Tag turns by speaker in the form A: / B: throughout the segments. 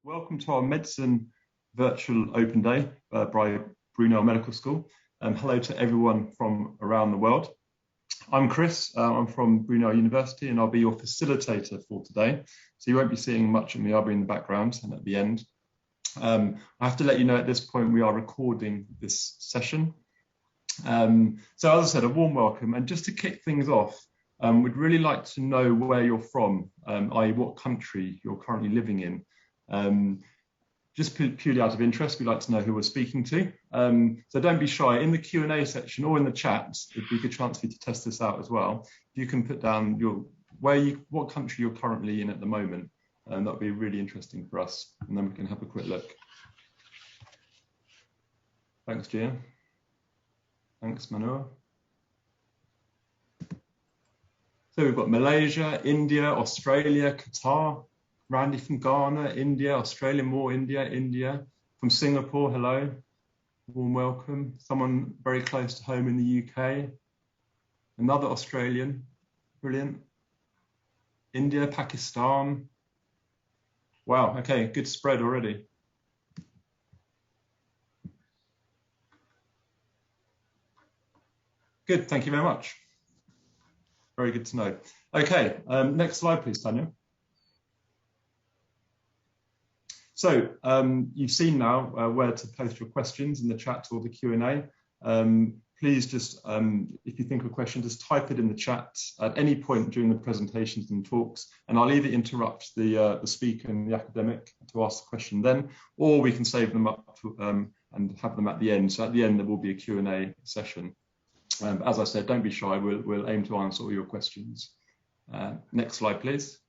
A: Welcome to our Medicine Virtual Open Day by Brunel Medical School. Hello to everyone from around the world. I'm Chris, I'm from Brunel University and I'll be your facilitator for today. So you won't be seeing much of me, I'll be in the background and at the end. I have to let you know at this point we are recording this session. So as I said, a warm welcome, and just to kick things off, we'd really like to know where you're from, i.e. what country you're currently living in. Just purely out of interest, we'd like to know who we're speaking to. So don't be shy. In the Q&A section or in the chat, it'd be a good chance for you to test this out as well. You can put down what country you're currently in at the moment, and that would be really interesting for us. And then we can have a quick look. Thanks, Gia. Thanks, Manoa. So we've got Malaysia, India, Australia, Qatar. Randy from Ghana, India, Australia, more India, India. From Singapore, hello. Warm welcome. Someone very close to home in the UK. Another Australian, brilliant. India, Pakistan. Wow, okay, good spread already. Good, thank you very much. Very good to know. Okay, next slide, please, Tanya. So you've seen now where to post your questions in the chat or the Q&A. Please just, if you think of a question, just type it in the chat at any point during the presentations and talks, and I'll either interrupt the speaker and the academic to ask the question then, or we can save them up and have them at the end. So at the end, there will be a Q&A session. As I said, don't be shy. We'll aim to answer all your questions. Next slide, please.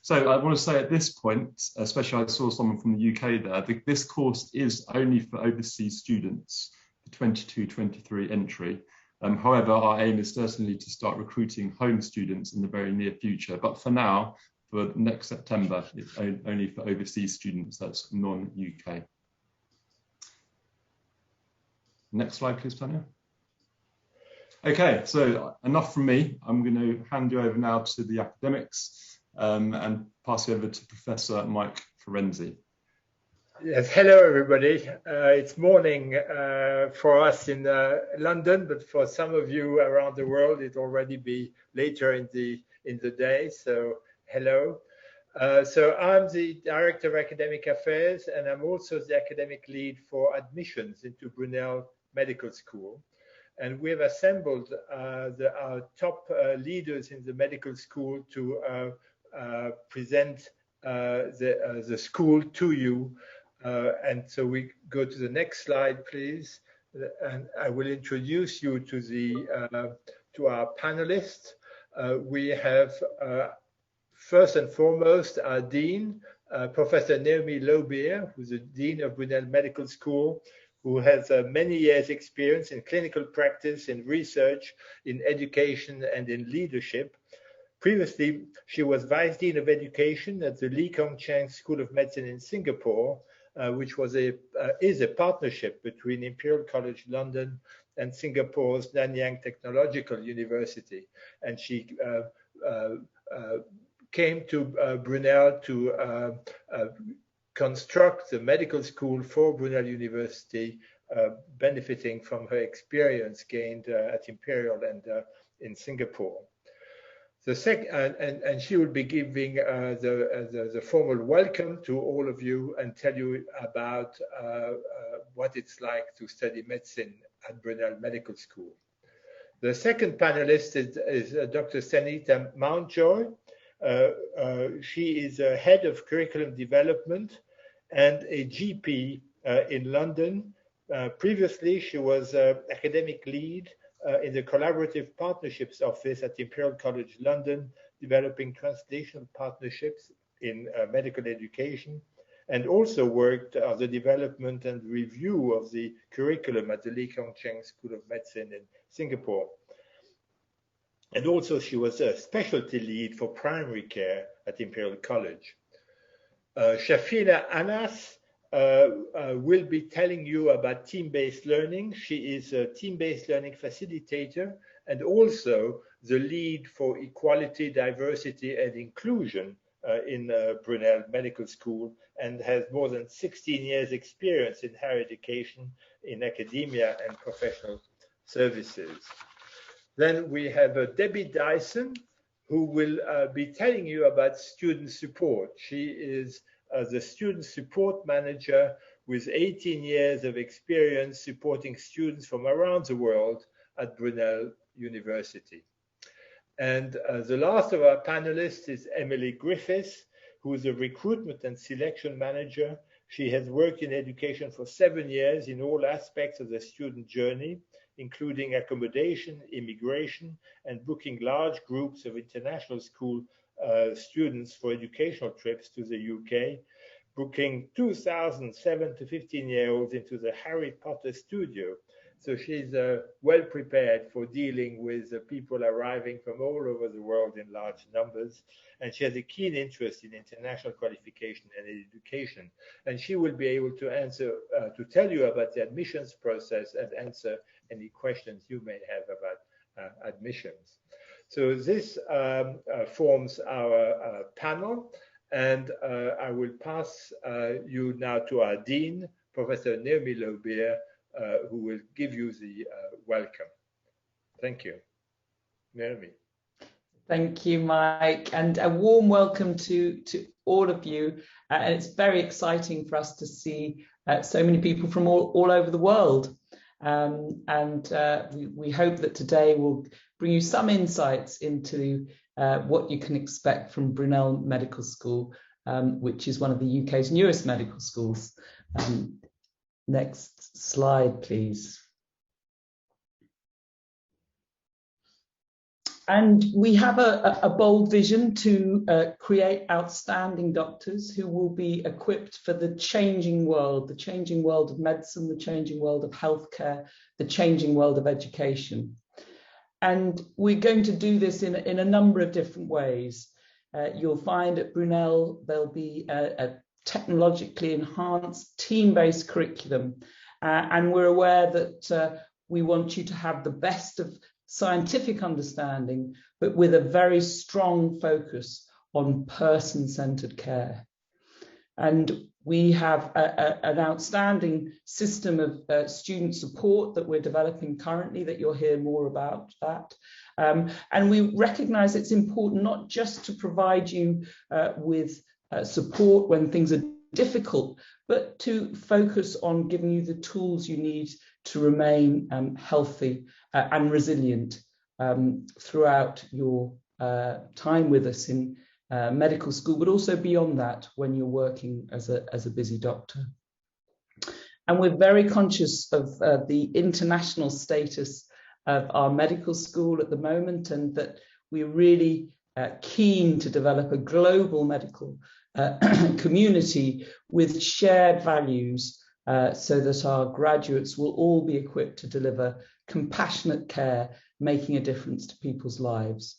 A: So I want to say at this point, especially I saw someone from the UK there, this course is only for overseas students, the 22-23 entry. However, our aim is certainly to start recruiting home students in the very near future. But for now, for next September, it's only for overseas students, that's non-UK. Next slide, please, Tanya. Okay, so enough from me. I'm going to hand you over now to the academics. And pass you over to Professor Mike Ferenzi.
B: Yes, hello everybody. It's morning for us in London, but for some of you around the world, it already be later in the day. So hello. So I'm the Director of Academic Affairs, and I'm also the academic lead for admissions into Brunel Medical School. And we've assembled our top leaders in the medical school to present the school to you. And so we go to the next slide, please. And I will introduce you to our panelists. We have first and foremost our Dean, Professor Naomi Lauber, who's the Dean of Brunel Medical School, who has many years experience in clinical practice, in research, in education, and in leadership. Previously, she was Vice Dean of Education at the Lee Kong Chiang School of Medicine in Singapore, which is a partnership between Imperial College London and Singapore's Nanyang Technological University. And she came to Brunel to construct the medical school for Brunel University, benefiting from her experience gained at Imperial and in Singapore. And she will be giving the formal welcome to all of you and tell you about what it's like to study medicine at Brunel Medical School. The second panelist is Dr. Sanita Mountjoy. She is a head of curriculum development and a GP in London. Previously, she was academic lead in the Collaborative Partnerships Office at Imperial College London, developing translational partnerships in medical education, and also worked on the development and review of the curriculum at the Lee Kong Chiang School of Medicine in Singapore. And also she was a specialty lead for primary care at Imperial College. Shafina Anas will be telling you about team-based learning. She is a team-based learning facilitator and also the lead for equality, diversity, and inclusion in Brunel Medical School and has more than 16 years experience in higher education in academia and professional services. Then we have Debbie Dyson, who will be telling you about student support. She is the student support manager with 18 years of experience supporting students from around the world at Brunel University. And the last of our panelists is Emily Griffiths, who is a recruitment and selection manager. She has worked in education for 7 years in all aspects of the student journey, including accommodation, immigration, and booking large groups of international school students for educational trips to the UK, booking 2,007 to 15-year-olds into the Harry Potter studio. So she's well prepared for dealing with people arriving from all over the world in large numbers. And she has a keen interest in international qualification and education. And she will be able to answer, to tell you about the admissions process and answer any questions you may have about admissions. So this forms our panel. And I will pass you now to our Dean, Professor Naomi Lauber, who will give you the welcome. Thank you. Naomi.
C: Thank you, Mike, and a warm welcome to all of you. And it's very exciting for us to see so many people from all over the world. We hope that today will bring you some insights into what you can expect from Brunel Medical School, which is one of the UK's newest medical schools. Next slide, please. And we have a bold vision to create outstanding doctors who will be equipped for the changing world of medicine, the changing world of healthcare, the changing world of education. And we're going to do this in a number of different ways. You'll find at Brunel there'll be a technologically enhanced team-based curriculum. And we're aware that we want you to have the best of scientific understanding, but with a very strong focus on person-centered care. And we have an outstanding system of student support that we're developing currently, that you'll hear more about that. And we recognize it's important not just to provide you with support when things are difficult, but to focus on giving you the tools you need to remain healthy and resilient throughout your time with us in medical school, but also beyond that when you're working as a busy doctor. And we're very conscious of the international status of our medical school at the moment, and that we're really keen to develop a global medical community with shared values so that our graduates will all be equipped to deliver compassionate care, making a difference to people's lives.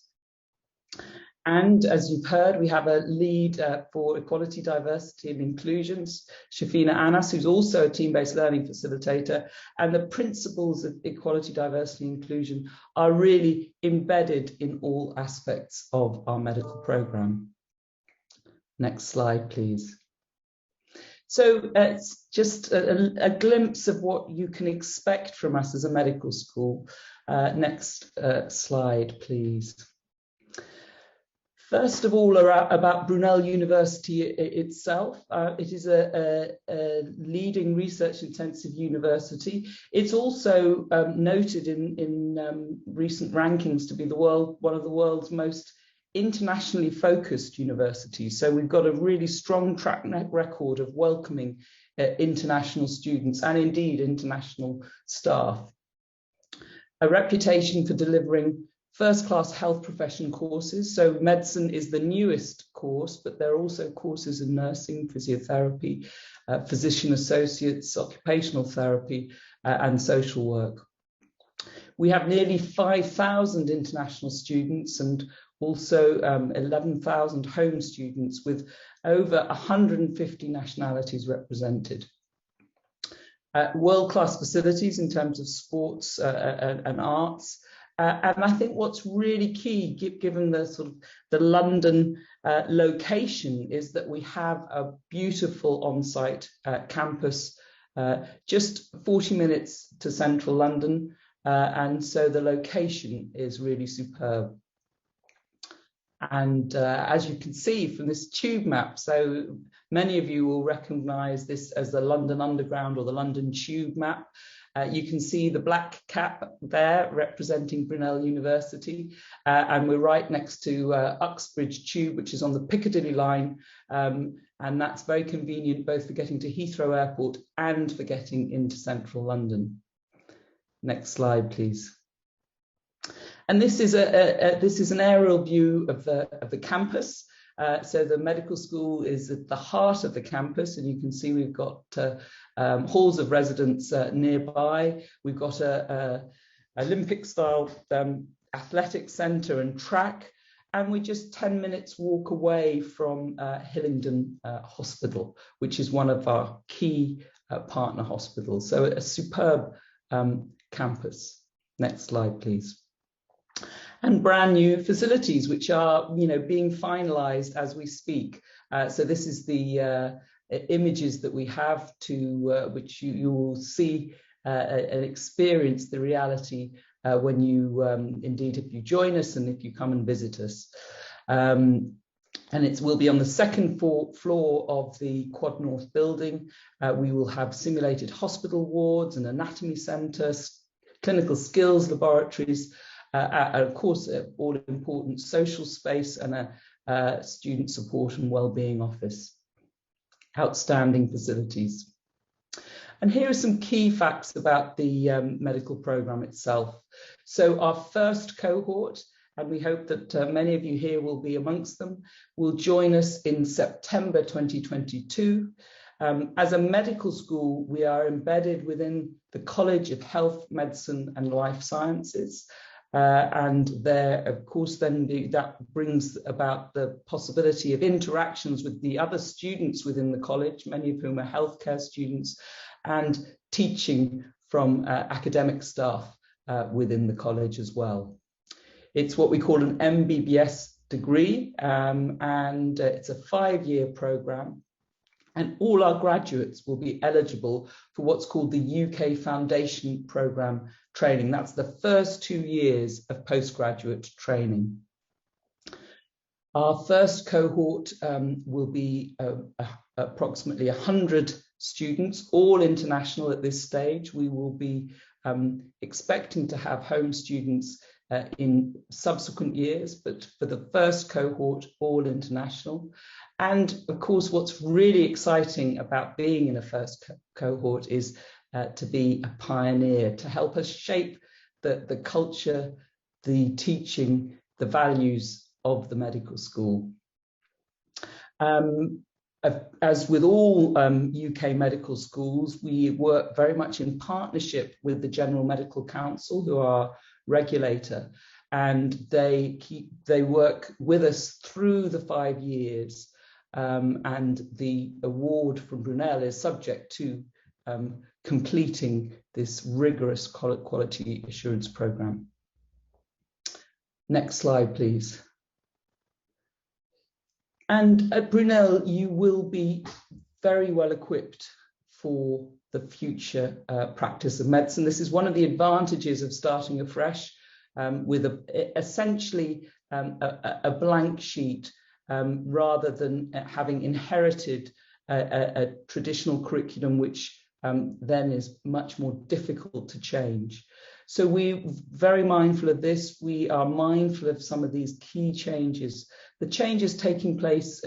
C: And as you've heard, we have a lead for equality, diversity and inclusion, Shafina Anas, who's also a team-based learning facilitator. And the principles of equality, diversity and inclusion are really embedded in all aspects of our medical programme. Next slide, please. So it's just a glimpse of what you can expect from us as a medical school. Next slide, please. First of all, about Brunel University itself. It is a leading research-intensive university. It's also noted in recent rankings to be one of the world's most internationally focused universities. So we've got a really strong track record of welcoming international students and indeed international staff. A reputation for delivering first-class health profession courses. So medicine is the newest course, but there are also courses in nursing, physiotherapy, physician associates, occupational therapy, and social work. We have nearly 5,000 international students and also 11,000 home students with over 150 nationalities represented. World-class facilities in terms of sports and arts, And I think what's really key, given the sort of the London location, is that we have a beautiful on-site campus, just 40 minutes to central London, and so the location is really superb. And as you can see from this tube map, so many of you will recognise this as the London Underground or the London Tube map. You can see the black cap there representing Brunel University, and we're right next to Uxbridge Tube, which is on the Piccadilly line, and that's very convenient both for getting to Heathrow Airport and for getting into central London. Next slide, please. And this is an aerial view of the campus. So the medical school is at the heart of the campus, and you can see we've got halls of residence nearby. We've got a Olympic-style athletic centre and track, and we're just 10 minutes walk away from Hillingdon Hospital, which is one of our key partner hospitals. So a superb campus. Next slide, please. And brand new facilities, which are, being finalised as we speak. So this is the images that we have to which you will see and experience the reality when you, indeed, if you join us and if you come and visit us. And it will be on the second floor of the Quad North building. We will have simulated hospital wards, an anatomy centre, clinical skills laboratories, of course, all important social space, and a student support and wellbeing office. Outstanding facilities. And here are some key facts about the medical programme itself. So our first cohort, and we hope that many of you here will be amongst them, will join us in September 2022. As a medical school, we are embedded within the College of Health, Medicine and Life Sciences. And there, of course, then that brings about the possibility of interactions with the other students within the college, many of whom are healthcare students, and teaching from academic staff within the college as well. It's what we call an MBBS degree, and it's a 5-year programme. And all our graduates will be eligible for what's called the UK Foundation Programme training. That's the first 2 years of postgraduate training. Our first cohort will be approximately 100 students, all international at this stage. We will be expecting to have home students in subsequent years, but for the first cohort, all international. And of course, what's really exciting about being in a first cohort is to be a pioneer, to help us shape the culture, the teaching, the values of the medical school. As with all UK medical schools, we work very much in partnership with the General Medical Council, who are our regulator, and they work with us through the 5 years. And the award from Brunel is subject to completing this rigorous quality assurance programme. Next slide, please. And at Brunel, you will be very well equipped for the future practice of medicine. This is one of the advantages of starting afresh with essentially a blank sheet, rather than having inherited a traditional curriculum, which then is much more difficult to change. So we're very mindful of this. We are mindful of some of these key changes, the changes taking place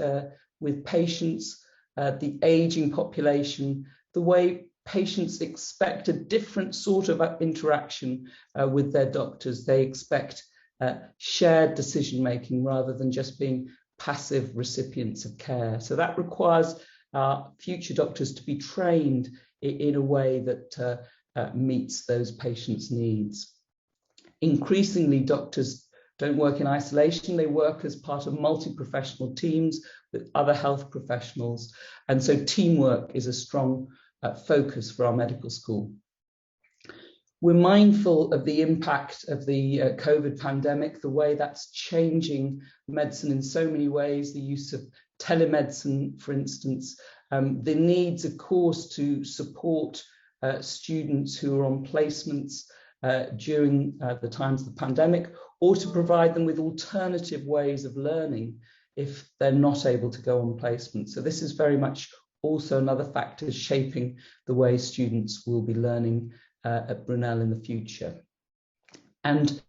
C: with patients, the aging population, the way patients expect a different sort of interaction with their doctors. They expect shared decision-making rather than just being passive recipients of care. So that requires our future doctors to be trained in a way that meets those patients' needs. Increasingly, doctors don't work in isolation. They work as part of multi-professional teams with other health professionals. And so teamwork is a strong focus for our medical school. We're mindful of the impact of the COVID pandemic, the way that's changing medicine in so many ways, the use of telemedicine, for instance, the needs, of course, to support students who are on placements during the times of the pandemic, or to provide them with alternative ways of learning if they're not able to go on placement. So this is very much also another factor shaping the way students will be learning at Brunel in the future. And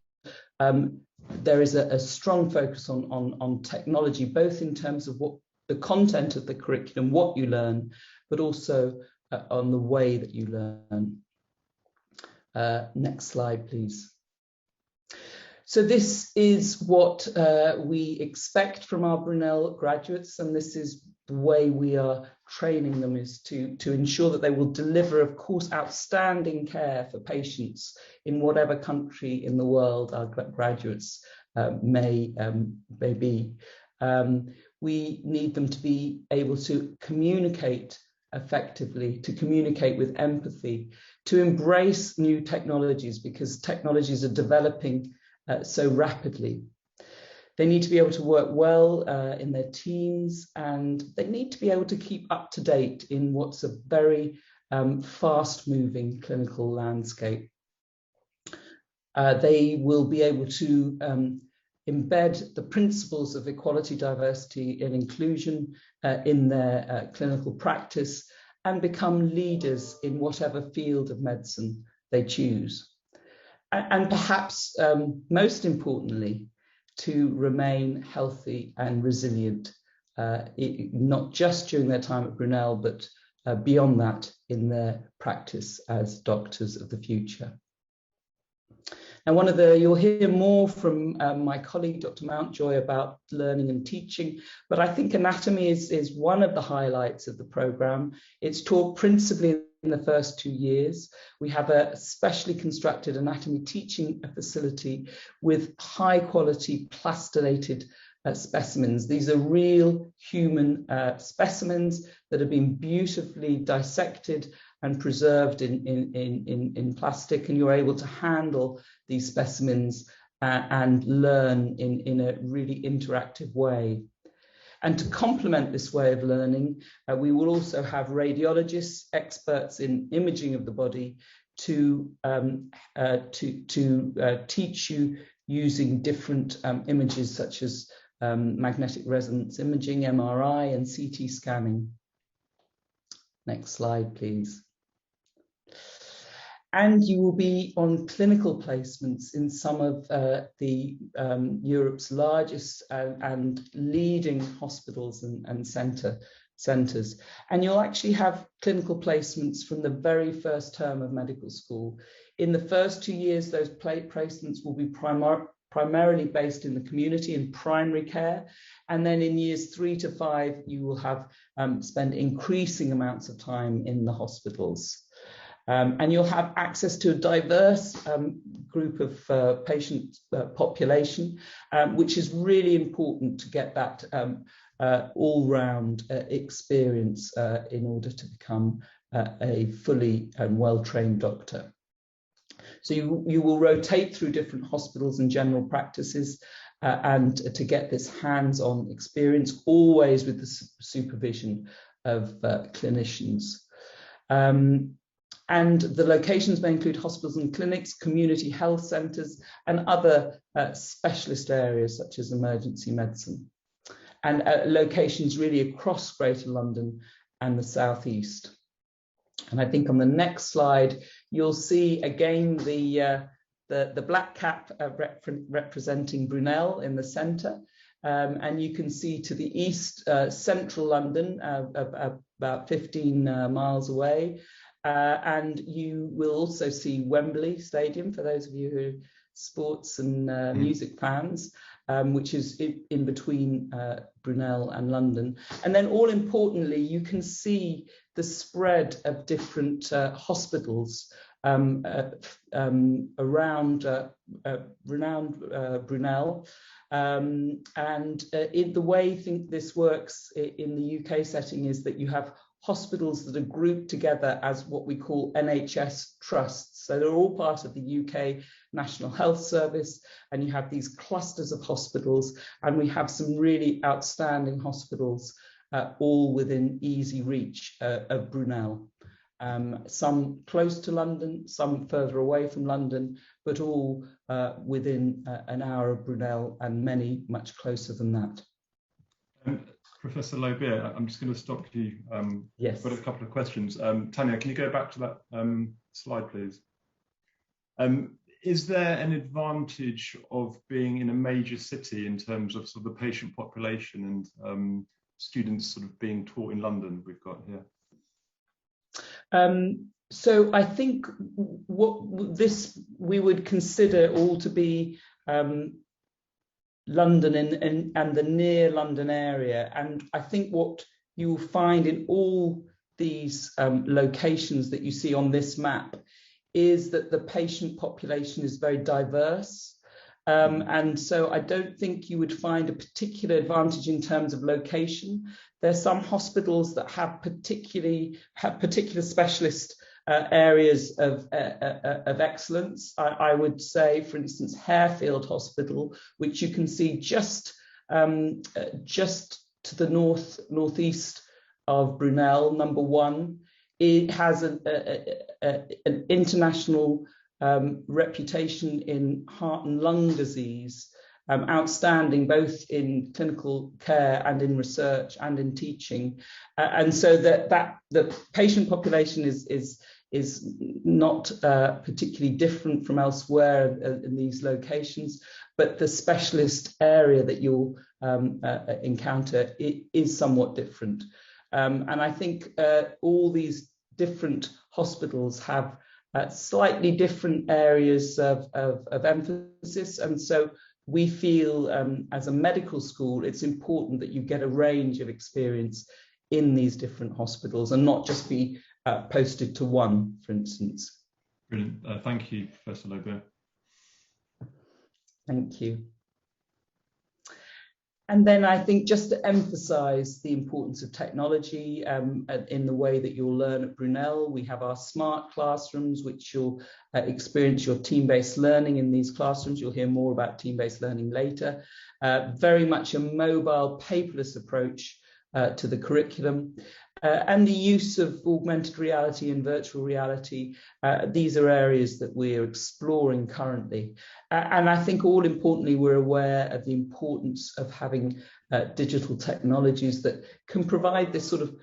C: there is a strong focus on technology, both in terms of what the content of the curriculum, what you learn, but also on the way that you learn. Next slide, please. So this is what we expect from our Brunel graduates, and this is the way we are training them, is to ensure that they will deliver, of course, outstanding care for patients in whatever country in the world our graduates may be. We need them to be able to communicate effectively, to communicate with empathy, to embrace new technologies, because technologies are developing so rapidly. They need to be able to work well in their teams, and they need to be able to keep up to date in what's a very fast-moving clinical landscape. They will be able to embed the principles of equality, diversity, and inclusion in their clinical practice, and become leaders in whatever field of medicine they choose. And perhaps most importantly, to remain healthy and resilient, not just during their time at Brunel, but beyond that in their practice as doctors of the future. Now, you'll hear more from my colleague, Dr. Mountjoy, about learning and teaching, but I think anatomy is one of the highlights of the programme. It's taught principally in the first 2 years. We have a specially constructed anatomy teaching facility with high quality plastinated specimens. These are real human specimens that have been beautifully dissected and preserved in plastic, and you're able to handle these specimens and learn in a really interactive way. And to complement this way of learning, we will also have radiologists, experts in imaging of the body, to teach you using different images such as magnetic resonance imaging, MRI, and CT scanning. Next slide, please. And you will be on clinical placements in some of Europe's largest and leading hospitals and centres. And you'll actually have clinical placements from the very first term of medical school. In the first 2 years, those placements will be primarily based in the community in primary care. And then in years 3 to 5, you will have spent increasing amounts of time in the hospitals. And you'll have access to a diverse group of patient population, which is really important to get that all-round experience in order to become a fully and well-trained doctor. So you will rotate through different hospitals and general practices and to get this hands-on experience, always with the supervision of clinicians. And the locations may include hospitals and clinics, community health centres, and other specialist areas such as emergency medicine. And locations really across Greater London and the South East. And I think on the next slide, you'll see again the black cap representing Brunel in the centre. And you can see to the east, central London, about 15 miles away. And you will also see Wembley Stadium, for those of you who are sports and music fans, which is in between Brunel and London. And then all importantly, you can see the spread of different hospitals around renowned Brunel. And in the way I think this works in the UK setting is that you have hospitals that are grouped together as what we call NHS trusts. So they're all part of the UK National Health Service, and you have these clusters of hospitals, and we have some really outstanding hospitals all within easy reach of Brunel. Some close to London, some further away from London, but all within an hour of Brunel, and many much closer than that.
A: Professor Lauber, I'm just going to stop you.
C: Yes.
A: I've got a couple of questions. Tanya, can you go back to that slide, please? Is there an advantage of being in a major city in terms of sort of the patient population and students sort of being taught in London we've got here?
C: So I think what we would consider all to be London and the near London area. And I think what you will find in all these locations that you see on this map is that the patient population is very diverse. And so I don't think you would find a particular advantage in terms of location. There's some hospitals that have particular specialist areas of excellence. I would say, for instance, Harefield Hospital, which you can see just to the northeast of Brunel, number 1. It has an international reputation in heart and lung disease, outstanding both in clinical care and in research and in teaching, and so that the patient population is not particularly different from elsewhere in these locations, but the specialist area that you'll encounter is somewhat different. And I think all these different hospitals have slightly different areas of emphasis, and so we feel as a medical school it's important that you get a range of experience in these different hospitals and not just be posted to one, for instance.
A: Brilliant. Thank you, Professor Lauber.
C: Thank you. And then I think just to emphasize the importance of technology in the way that you'll learn at Brunel, we have our smart classrooms, which you'll experience your team-based learning in these classrooms. You'll hear more about team-based learning later. Very much a mobile, paperless approach to the curriculum. And the use of augmented reality and virtual reality, these are areas that we're exploring currently. And I think all importantly, we're aware of the importance of having digital technologies that can provide this sort of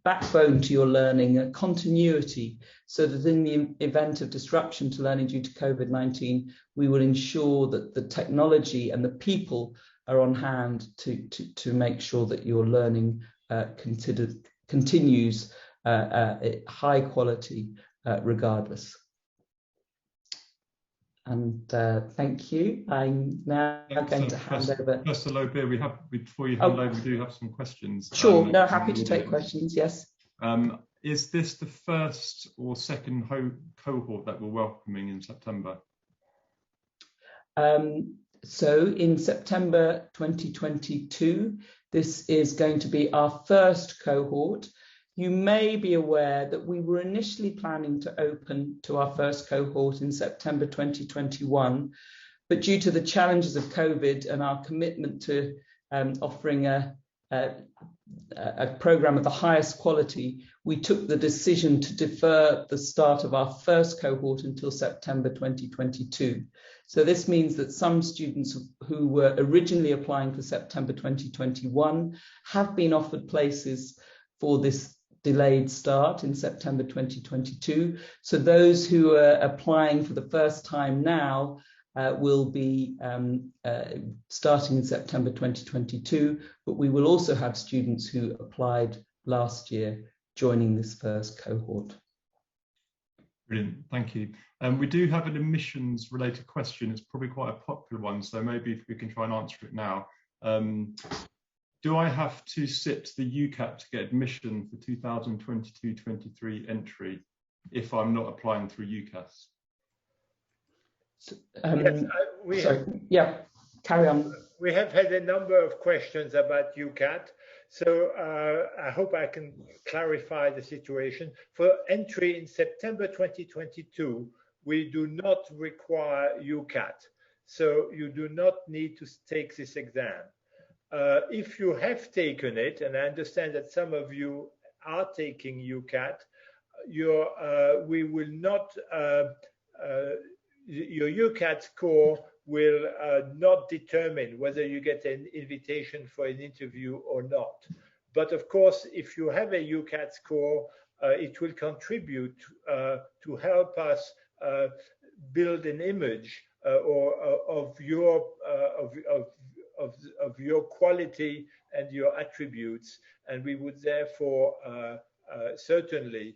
C: backbone to your learning, a continuity, so that in the event of disruption to learning due to COVID-19, we will ensure that the technology and the people are on hand to make sure that your learning continues high quality regardless. And thank you. I'm now going to hand over.
A: Professor Lauber, before you hand over, we do have some questions.
C: Sure, no, happy to take questions, yes.
A: Is this the first or second cohort that we're welcoming in September?
C: So in September 2022, this is going to be our first cohort. You may be aware that we were initially planning to open to our first cohort in September 2021, but due to the challenges of COVID and our commitment to offering a program of the highest quality, we took the decision to defer the start of our first cohort until September 2022. So this means that some students who were originally applying for September 2021 have been offered places for this delayed start in September 2022. So those who are applying for the first time now will be starting in September 2022, but we will also have students who applied last year joining this first cohort.
A: Brilliant, thank you. We do have an admissions related question. It's probably quite a popular one, so maybe if we can try and answer it now. Do I have to sit the UCAT to get admission for 2022-23 entry if I'm not applying through UCAS?
C: Yeah, carry on.
B: We have had a number of questions about UCAT. So I hope I can clarify the situation. For entry in September 2022, we do not require UCAT. So you do not need to take this exam. If you have taken it, and I understand that some of you are taking UCAT, we will not, your UCAT score will not determine whether you get an invitation for an interview or not. But of course, if you have a UCAT score, it will contribute to help us build an image of your quality and your attributes, and we would therefore certainly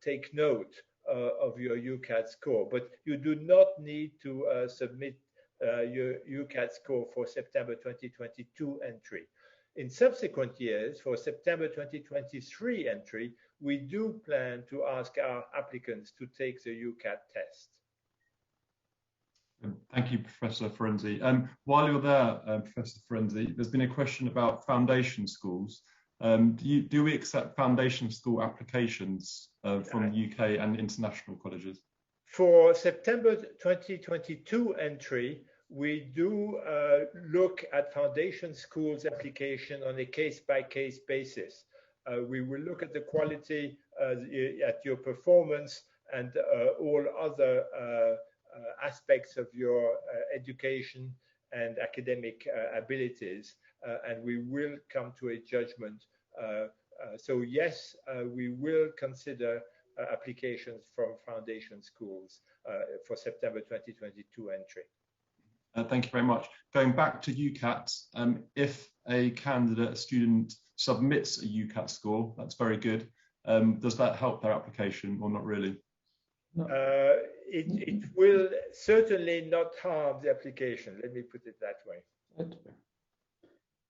B: take note of your UCAT score. But you do not need to submit your UCAT score for September 2022 entry. In subsequent years, for September 2023 entry, we do plan to ask our applicants to take the UCAT test.
A: Thank you, Professor Ferenczi. While you're there, Professor Ferenczi, there's been a question about foundation schools. Do we accept foundation school applications from UK and international colleges?
B: For September 2022 entry, we do look at foundation schools application on a case-by-case basis. We will look at the quality, at your performance, and all other aspects of your education and academic abilities, and we will come to a judgment. So yes, we will consider applications from foundation schools for September 2022 entry.
A: Thank you very much. Going back to UCAT, if a candidate, a student, submits a UCAT score, that's very good. Does that help their application or not really?
B: It will certainly not harm the application. Let me put it that way.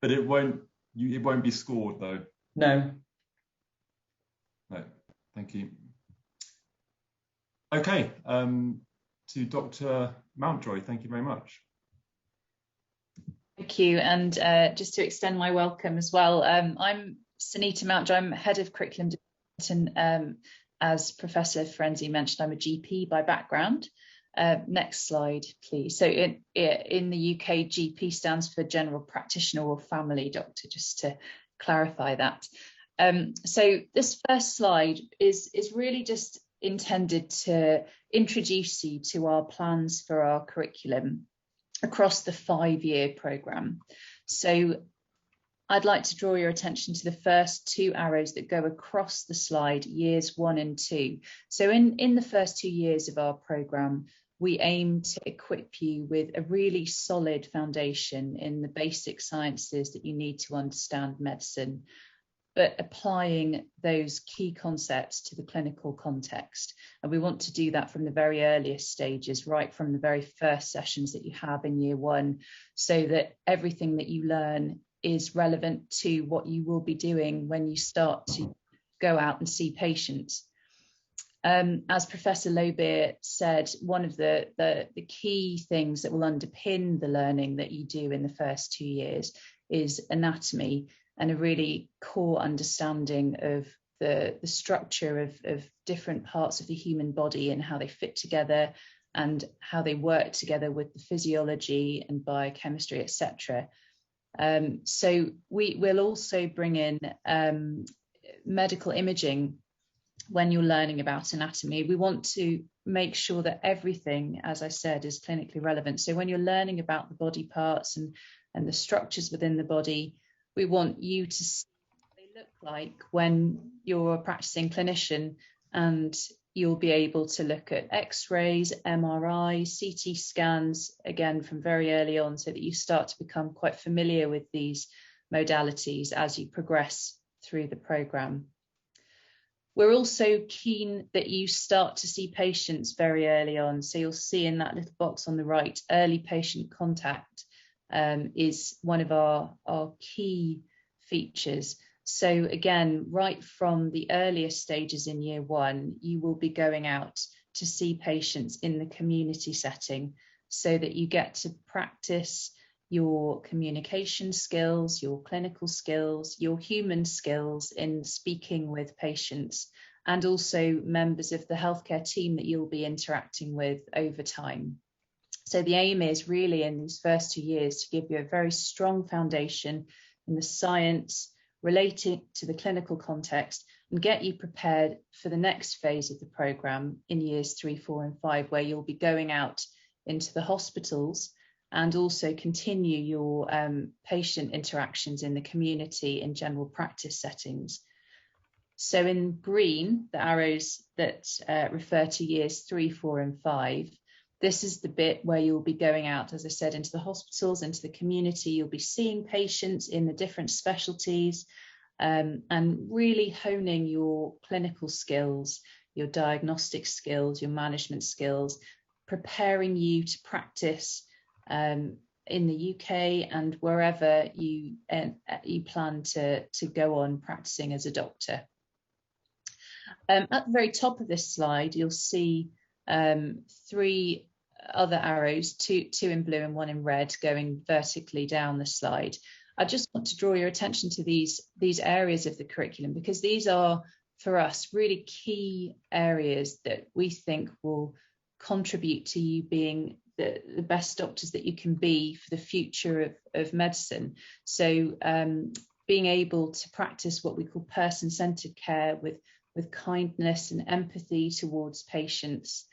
A: But it won't be scored though.
C: No.
A: No. Thank you. Okay. To Dr. Mountjoy, thank you very much.
D: Thank you, and just to extend my welcome as well. I'm Sunita Mountjoy. I'm head of curriculum development. As Professor Ferenczi mentioned, I'm a GP by background. Next slide, please. So in the UK, GP stands for General Practitioner or Family Doctor, just to clarify that. So this first slide is really just intended to introduce you to our plans for our curriculum across the 5-year programme. So I'd like to draw your attention to the first 2 arrows that go across the slide, years 1 and 2. So in the first 2 years of our programme, we aim to equip you with a really solid foundation in the basic sciences that you need to understand medicine, but applying those key concepts to the clinical context. And we want to do that from the very earliest stages, right from the very first sessions that you have in year 1, so that everything that you learn is relevant to what you will be doing when you start to go out and see patients. As Professor Lauber said, one of the key things that will underpin the learning that you do in the first 2 years is anatomy, and a really core understanding of the structure of different parts of the human body and how they fit together and how they work together with the physiology and biochemistry, etc. So we will also bring in medical imaging when you're learning about anatomy. We want to make sure that everything, as I said, is clinically relevant. So when you're learning about the body parts and the structures within the body, we want you to see what they look like when you're a practicing clinician, and you'll be able to look at X-rays, MRI, CT scans, again, from very early on, so that you start to become quite familiar with these modalities as you progress through the programme. We're also keen that you start to see patients very early on. So you'll see in that little box on the right, early patient contact is one of our key features. So again, right from the earliest stages in year 1, you will be going out to see patients in the community setting, so that you get to practice your communication skills, your clinical skills, your human skills in speaking with patients, and also members of the healthcare team that you'll be interacting with over time. So the aim is really in these first 2 years to give you a very strong foundation in the science relating to the clinical context and get you prepared for the next phase of the programme in years 3, 4 and 5, where you'll be going out into the hospitals and also continue your patient interactions in the community in general practice settings. So in green, the arrows that refer to years 3, 4 and 5, this is the bit where you'll be going out, as I said, into the hospitals, into the community. You'll be seeing patients in the different specialties and really honing your clinical skills, your diagnostic skills, your management skills, preparing you to practice in the UK and wherever you plan to go on practicing as a doctor. At the very top of this slide, you'll see 3 other arrows, two in blue and 1 in red, going vertically down the slide. I just want to draw your attention to these areas of the curriculum, because these are, for us, really key areas that we think will contribute to you being the best doctors that you can be for the future of medicine. So being able to practice what we call person-centered care with kindness and empathy towards patients,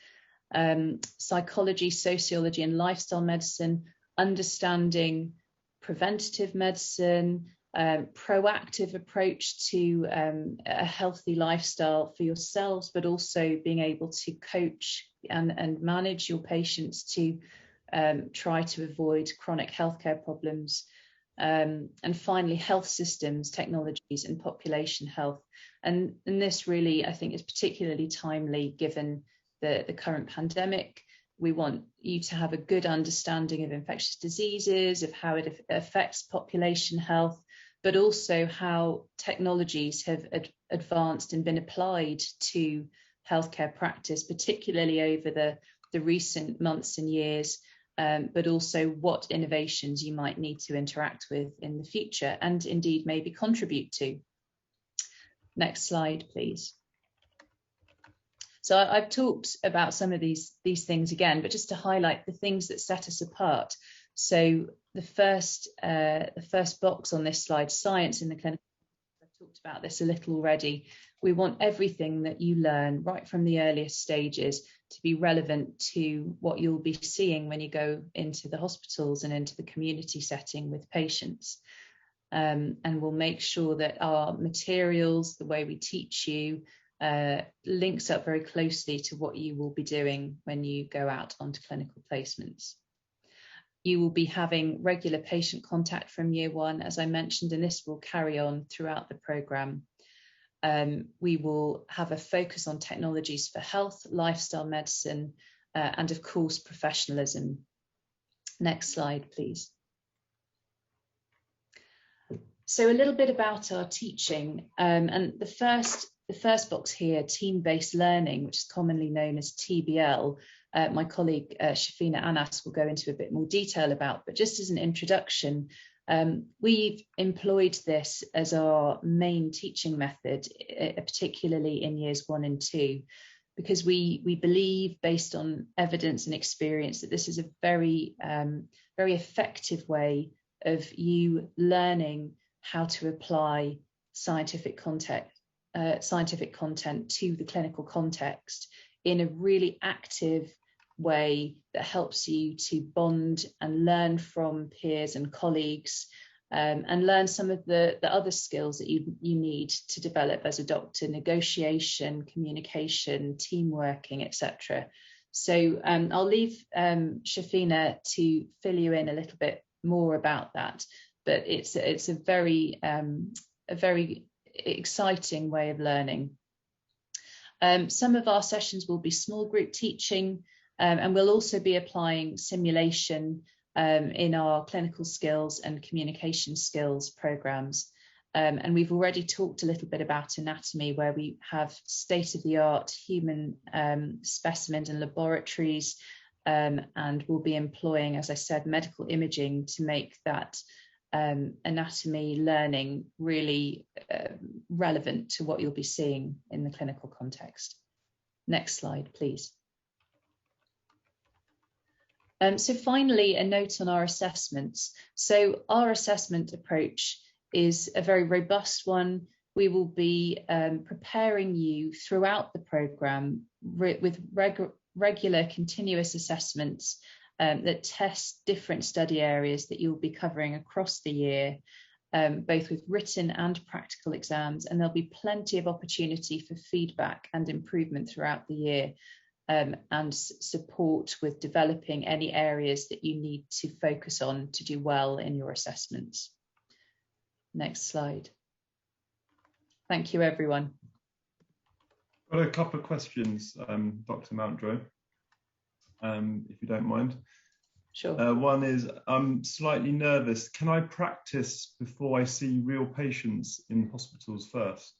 D: psychology, sociology and lifestyle medicine, understanding preventative medicine, proactive approach to a healthy lifestyle for yourselves, but also being able to coach and manage your patients to try to avoid chronic healthcare problems. And finally, health systems, technologies and population health. And this really, I think, is particularly timely given the current pandemic. We want you to have a good understanding of infectious diseases, of how it affects population health, but also how technologies have advanced and been applied to healthcare practice, particularly over the recent months and years, but also what innovations you might need to interact with in the future and indeed maybe contribute to. Next slide, please. So I've talked about some of these things again, but just to highlight the things that set us apart. So the first box on this slide, science in the clinical, I've talked about this a little already. We want everything that you learn right from the earliest stages to be relevant to what you'll be seeing when you go into the hospitals and into the community setting with patients. And we'll make sure that our materials, the way we teach you, links up very closely to what you will be doing when you go out onto clinical placements. You will be having regular patient contact from year 1, as I mentioned, and this will carry on throughout the programme. We will have a focus on technologies for health, lifestyle medicine, and of course, professionalism. Next slide, please. So a little bit about our teaching, and the first box here, team-based learning, which is commonly known as TBL. My colleague Shafina Anas will go into a bit more detail about, but just as an introduction, we've employed this as our main teaching method, particularly in years 1 and 2, because we believe, based on evidence and experience, that this is a very effective way of you learning how to apply scientific content to the clinical context in a really active way that helps you to bond and learn from peers and colleagues, and learn some of the other skills that you need to develop as a doctor: negotiation, communication, team working, etc. So I'll leave Shafina to fill you in a little bit more about that, but it's a very exciting way of learning. Some of our sessions will be small group teaching, and we'll also be applying simulation in our clinical skills and communication skills programs. And we've already talked a little bit about anatomy, where we have state-of-the-art human specimens and laboratories, and we'll be employing, as I said, medical imaging to make that anatomy learning really relevant to what you'll be seeing in the clinical context. Next slide, please. So finally, a note on our assessments. So our assessment approach is a very robust one. We will be preparing you throughout the programme with regular continuous assessments that test different study areas that you'll be covering across the year, both with written and practical exams, and there'll be plenty of opportunity for feedback and improvement throughout the year, and support with developing any areas that you need to focus on to do well in your assessments. Next slide. Thank you, everyone.
A: Got a couple of questions, Dr. Mountjoy, if you don't mind.
D: Sure.
A: One is, I'm slightly nervous. Can I practice before I see real patients in hospitals first?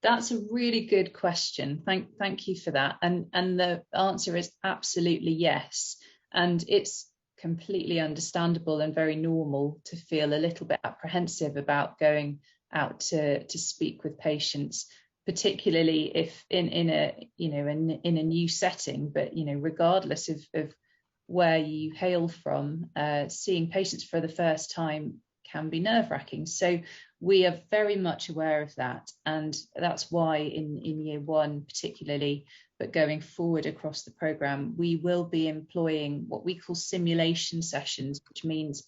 D: That's a really good question. Thank you for that. And the answer is absolutely yes. And it's completely understandable and very normal to feel a little bit apprehensive about going out to speak with patients, particularly if in a new setting. But regardless of where you hail from, seeing patients for the first time can be nerve-wracking. So we are very much aware of that, and that's why in year one particularly, but going forward across the programme, we will be employing what we call simulation sessions, which means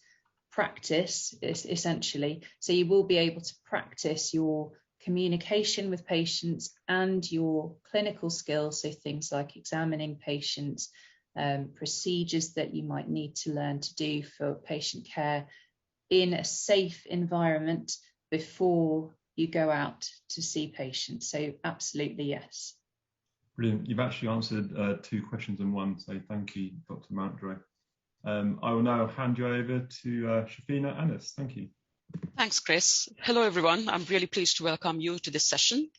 D: practice essentially. So you will be able to practice your communication with patients and your clinical skills, so things like examining patients, procedures that you might need to learn to do for patient care in a safe environment before you go out to see patients. So absolutely yes.
A: Brilliant. You've actually answered two questions in one, so thank you, Dr. Mountjoy. I will now hand you over to Shafina Anis. Thank you.
E: Thanks, Chris. Hello, everyone. I'm really pleased to welcome you to this session.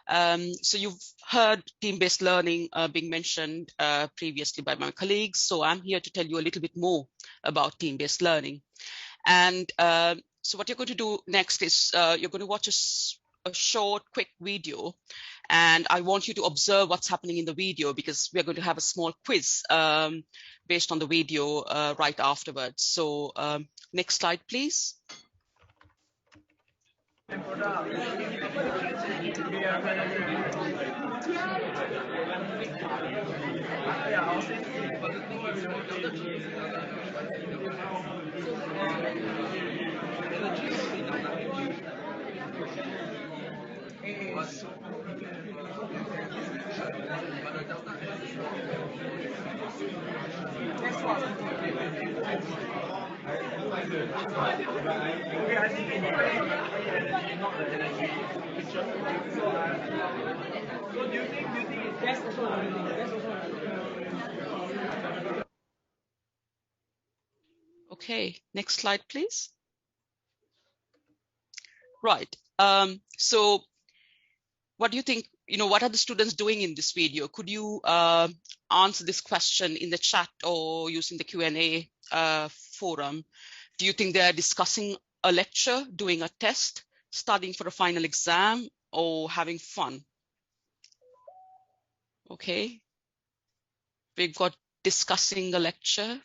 E: So you've heard team-based learning being mentioned previously by my colleagues. So I'm here to tell you a little bit more about team-based learning. And so what you're going to do next is you're going to watch a short, quick video. And I want you to observe what's happening in the video, because we're going to have a small quiz based on the video right afterwards. So next slide, please. Okay, next slide, please. Right. So what do you think, what are the students doing in this video? Could you answer this question in the chat or using the Q&A forum? Do you think they're discussing a lecture, doing a test, studying for a final exam, or having fun? Okay. We've got discussing a lecture.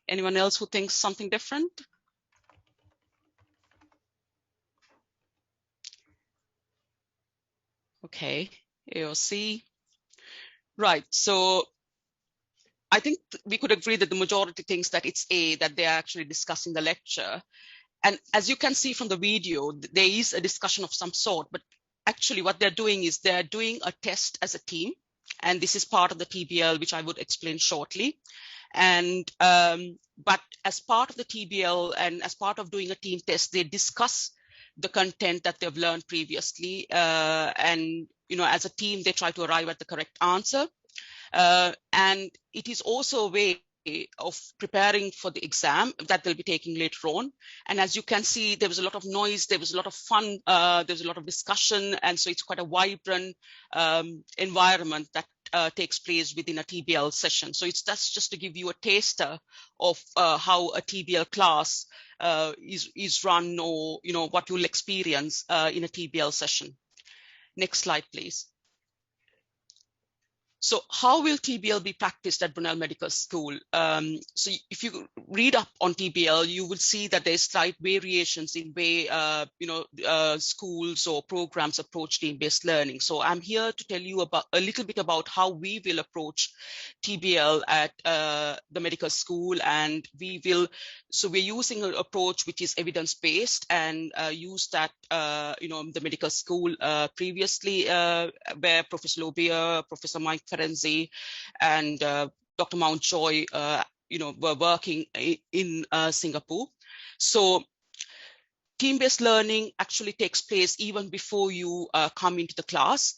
E: Anyone else who thinks something different? Okay, A or C. Right, so I think we could agree that the majority thinks that it's A, that they're actually discussing the lecture. And as you can see from the video, there is a discussion of some sort, but actually what they're doing is they're doing a test as a team. And this is part of the TBL, which I would explain shortly. And but as part of the TBL and as part of doing a team test, they discuss the content that they've learned previously. And, as a team, they try to arrive at the correct answer. And it is also a way of preparing for the exam that they'll be taking later on. And as you can see, there was a lot of noise, there was a lot of fun, there was a lot of discussion, and so it's quite a vibrant environment that takes place within a TBL session. So that's just to give you a taster of how a TBL class is run, or what you'll experience in a TBL session. Next slide, please. So how will TBL be practiced at Brunel Medical School? So if you read up on TBL, you will see that there's slight variations in way schools or programs approach team-based learning. So I'm here to tell you about a little bit about how we will approach TBL at the medical school, and we're using an approach which is evidence-based, and use that the medical school previously, where Professor Lauber, Professor Mike Ferenczi, and Dr. Mountjoy, were working in Singapore. So team-based learning actually takes place even before you come into the class.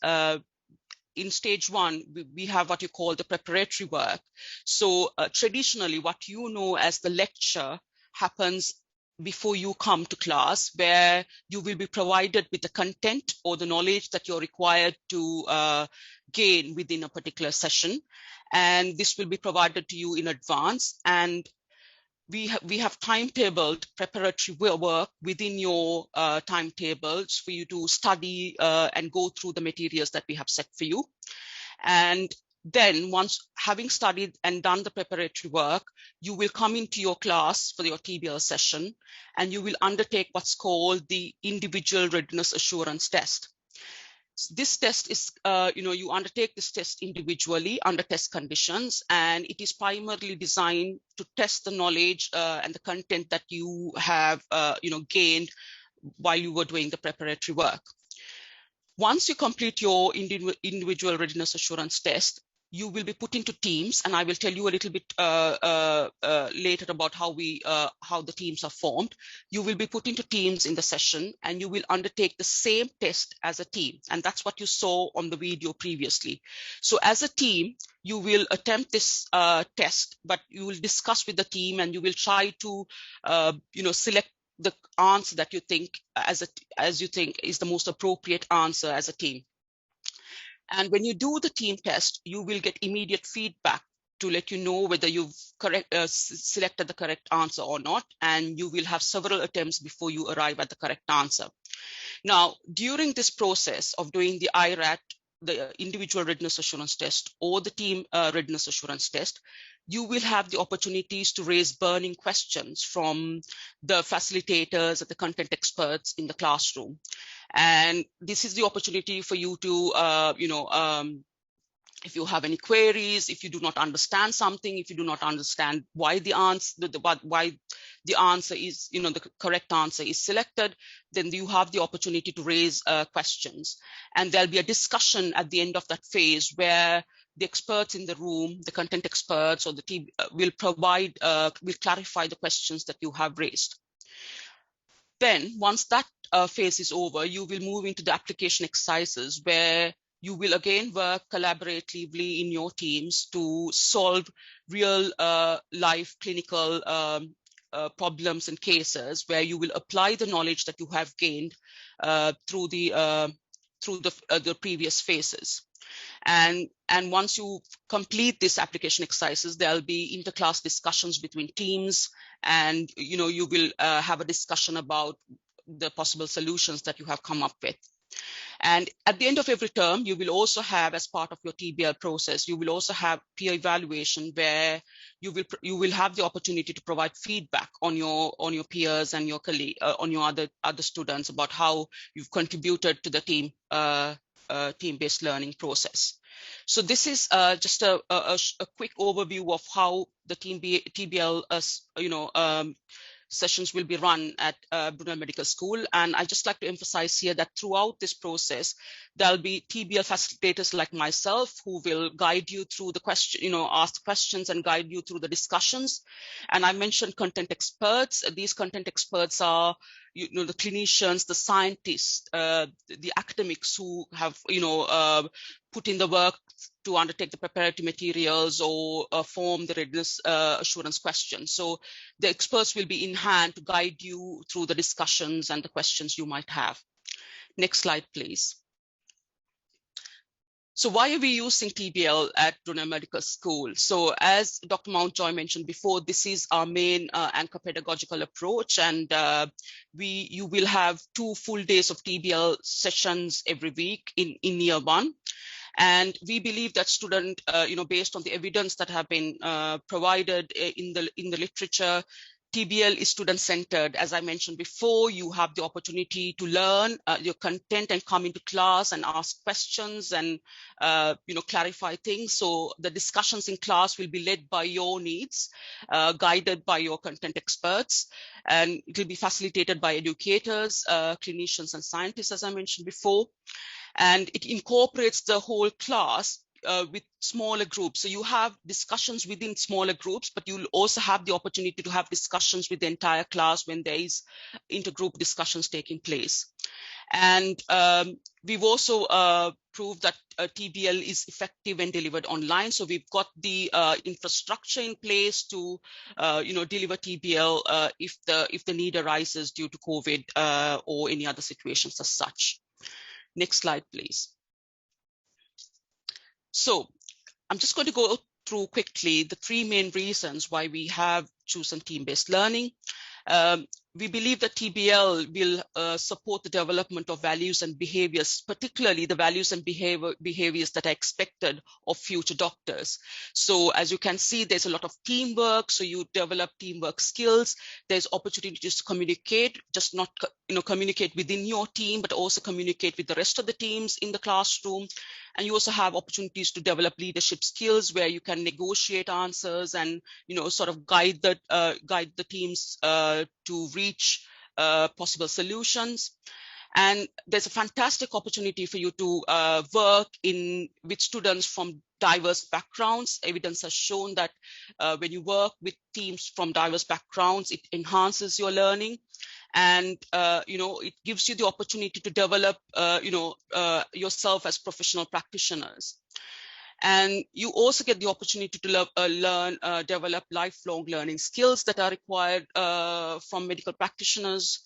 E: In stage one, we have what you call the preparatory work. So traditionally, what you know as the lecture happens before you come to class, where you will be provided with the content or the knowledge that you're required to gain within a particular session. And this will be provided to you in advance. And we have timetabled preparatory work within your timetables for you to study and go through the materials that we have set for you. And then once having studied and done the preparatory work, you will come into your class for your TBL session, and you will undertake what's called the Individual Readiness Assurance Test. This test is, you undertake this test individually under test conditions, and it is primarily designed to test the knowledge and the content that you have, gained while you were doing the preparatory work. Once you complete your individual readiness assurance test, you will be put into teams, and I will tell you a little bit later about how the teams are formed. You will be put into teams in the session, and you will undertake the same test as a team, and that's what you saw on the video previously. So as a team, you will attempt this test, but you will discuss with the team, and you will try to select the answer that you think as you think is the most appropriate answer as a team. And when you do the team test, you will get immediate feedback to let you know whether you've selected the correct answer or not. And you will have several attempts before you arrive at the correct answer. Now, during this process of doing the IRAT, the Individual Readiness Assurance Test, or the Team Readiness Assurance Test, you will have the opportunities to raise burning questions from the facilitators and the content experts in the classroom. And this is the opportunity for you to, if you have any queries, if you do not understand something, if you do not understand why the answer, why the answer is, the correct answer is selected, then you have the opportunity to raise questions. And there'll be a discussion at the end of that phase where the experts in the room, the content experts or the team will clarify the questions that you have raised. Then once that phase is over, you will move into the application exercises where you will again work collaboratively in your teams to solve real life clinical problems and cases, where you will apply the knowledge that you have gained through the previous phases. And once you complete this application exercises, there'll be inter-class discussions between teams, and you will have a discussion about the possible solutions that you have come up with. And at the end of every term, you will also have, as part of your TBL process, you will also have peer evaluation, where you will have the opportunity to provide feedback on your peers and your colleague, on your other students, about how you've contributed to the team-based learning process. So this is just a quick overview of how the TBL sessions will be run at Brunel Medical School. And I just like to emphasize here that throughout this process, there'll be TBL facilitators like myself who will guide you through the question, ask questions and guide you through the discussions. And I mentioned content experts. These content experts are the clinicians, the scientists, the academics who have, put in the work to undertake the preparatory materials or form the readiness assurance questions. So the experts will be in hand to guide you through the discussions and the questions you might have. Next slide, please. So why are we using TBL at Brunel Medical School? So as Dr. Mountjoy mentioned before, this is our main anchor pedagogical approach, and you will have 2 full days of TBL sessions every week in year 1. And we believe that student, based on the evidence that have been provided in the literature, TBL is student-centered. As I mentioned before, you have the opportunity to learn your content and come into class and ask questions and clarify things. So the discussions in class will be led by your needs, guided by your content experts, and it will be facilitated by educators, clinicians, and scientists, as I mentioned before. And it incorporates the whole class with smaller groups. So you have discussions within smaller groups, but you'll also have the opportunity to have discussions with the entire class when there is intergroup discussions taking place. And we've also proved that TBL is effective when delivered online. So we've got the infrastructure in place to deliver TBL if the need arises due to COVID or any other situations as such. Next slide, please. So I'm just going to go through quickly the 3 main reasons why we have chosen team-based learning. We believe that TBL will support the development of values and behaviors, particularly the values and behaviors that are expected of future doctors. So as you can see, there's a lot of teamwork. So you develop teamwork skills. There's opportunities to communicate, just not communicate within your team, but also communicate with the rest of the teams in the classroom. And you also have opportunities to develop leadership skills where you can negotiate answers and sort of guide the teams to reach possible solutions. And there's a fantastic opportunity for you to work with students from diverse backgrounds. Evidence has shown that when you work with teams from diverse backgrounds, it enhances your learning. And it gives you the opportunity to develop yourself as professional practitioners. And you also get the opportunity to develop lifelong learning skills that are required from medical practitioners.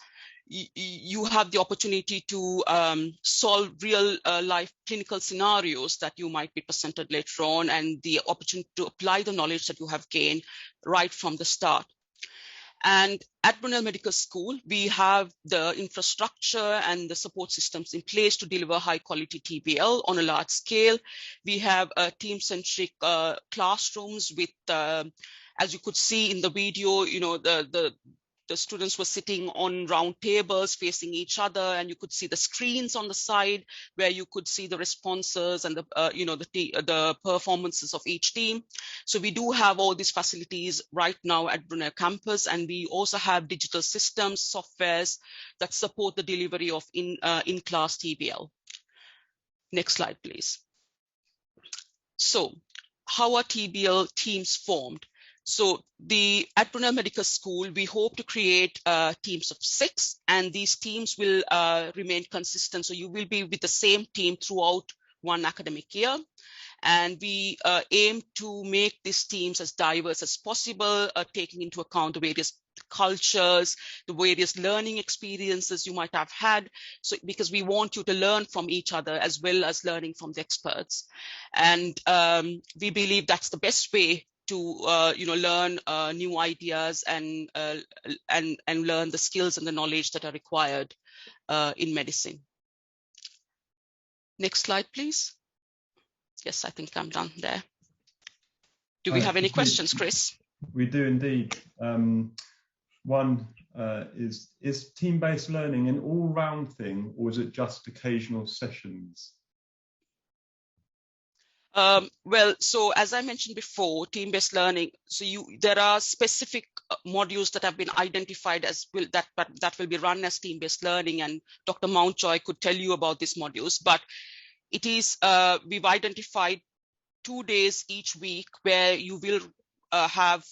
E: You have the opportunity to solve real life clinical scenarios that you might be presented later on, and the opportunity to apply the knowledge that you have gained right from the start. And at Brunel Medical School, we have the infrastructure and the support systems in place to deliver high quality TBL on a large scale. We have team-centric classrooms with, as you could see in the video, the students were sitting on round tables facing each other, and you could see the screens on the side where you could see the responses and the performances of each team. So we do have all these facilities right now at Brunel campus, and we also have digital systems, softwares that support the delivery of in-class TBL. Next slide, please. So how are TBL teams formed? So at Brunel Medical School, we hope to create teams of 6, and these teams will remain consistent. So you will be with the same team throughout one academic year. And we aim to make these teams as diverse as possible, taking into account the various cultures, the various learning experiences you might have had. So because we want you to learn from each other as well as learning from the experts. And we believe that's the best way to learn new ideas and learn the skills and the knowledge that are required in medicine. Next slide, please. Yes, I think I'm done there. Do we have any questions, Chris?
A: We do indeed. One is team-based learning an all-round thing, or is it just occasional sessions?
E: Well, so as I mentioned before, team-based learning, so there are specific modules that have been identified as that will be run as team-based learning, and Dr. Mountjoy could tell you about these modules, but it is, we've identified 2 days each week where you will have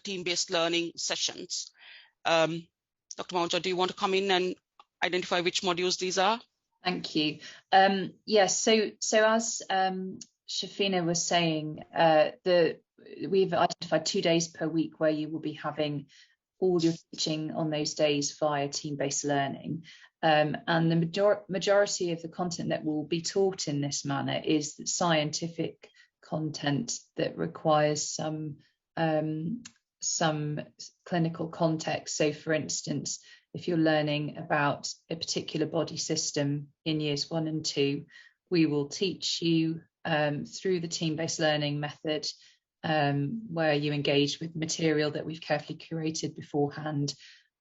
E: team-based learning sessions. Dr. Mauja, do you want to come in and identify which modules these are?
D: Thank you. Yes, so as Shafina was saying, we've identified 2 days per week where you will be having all your teaching on those days via team-based learning. And the majority of the content that will be taught in this manner is scientific content that requires some clinical context. So for instance, if you're learning about a particular body system in years 1 and 2, we will teach you through the team-based learning method, where you engage with material that we've carefully curated beforehand,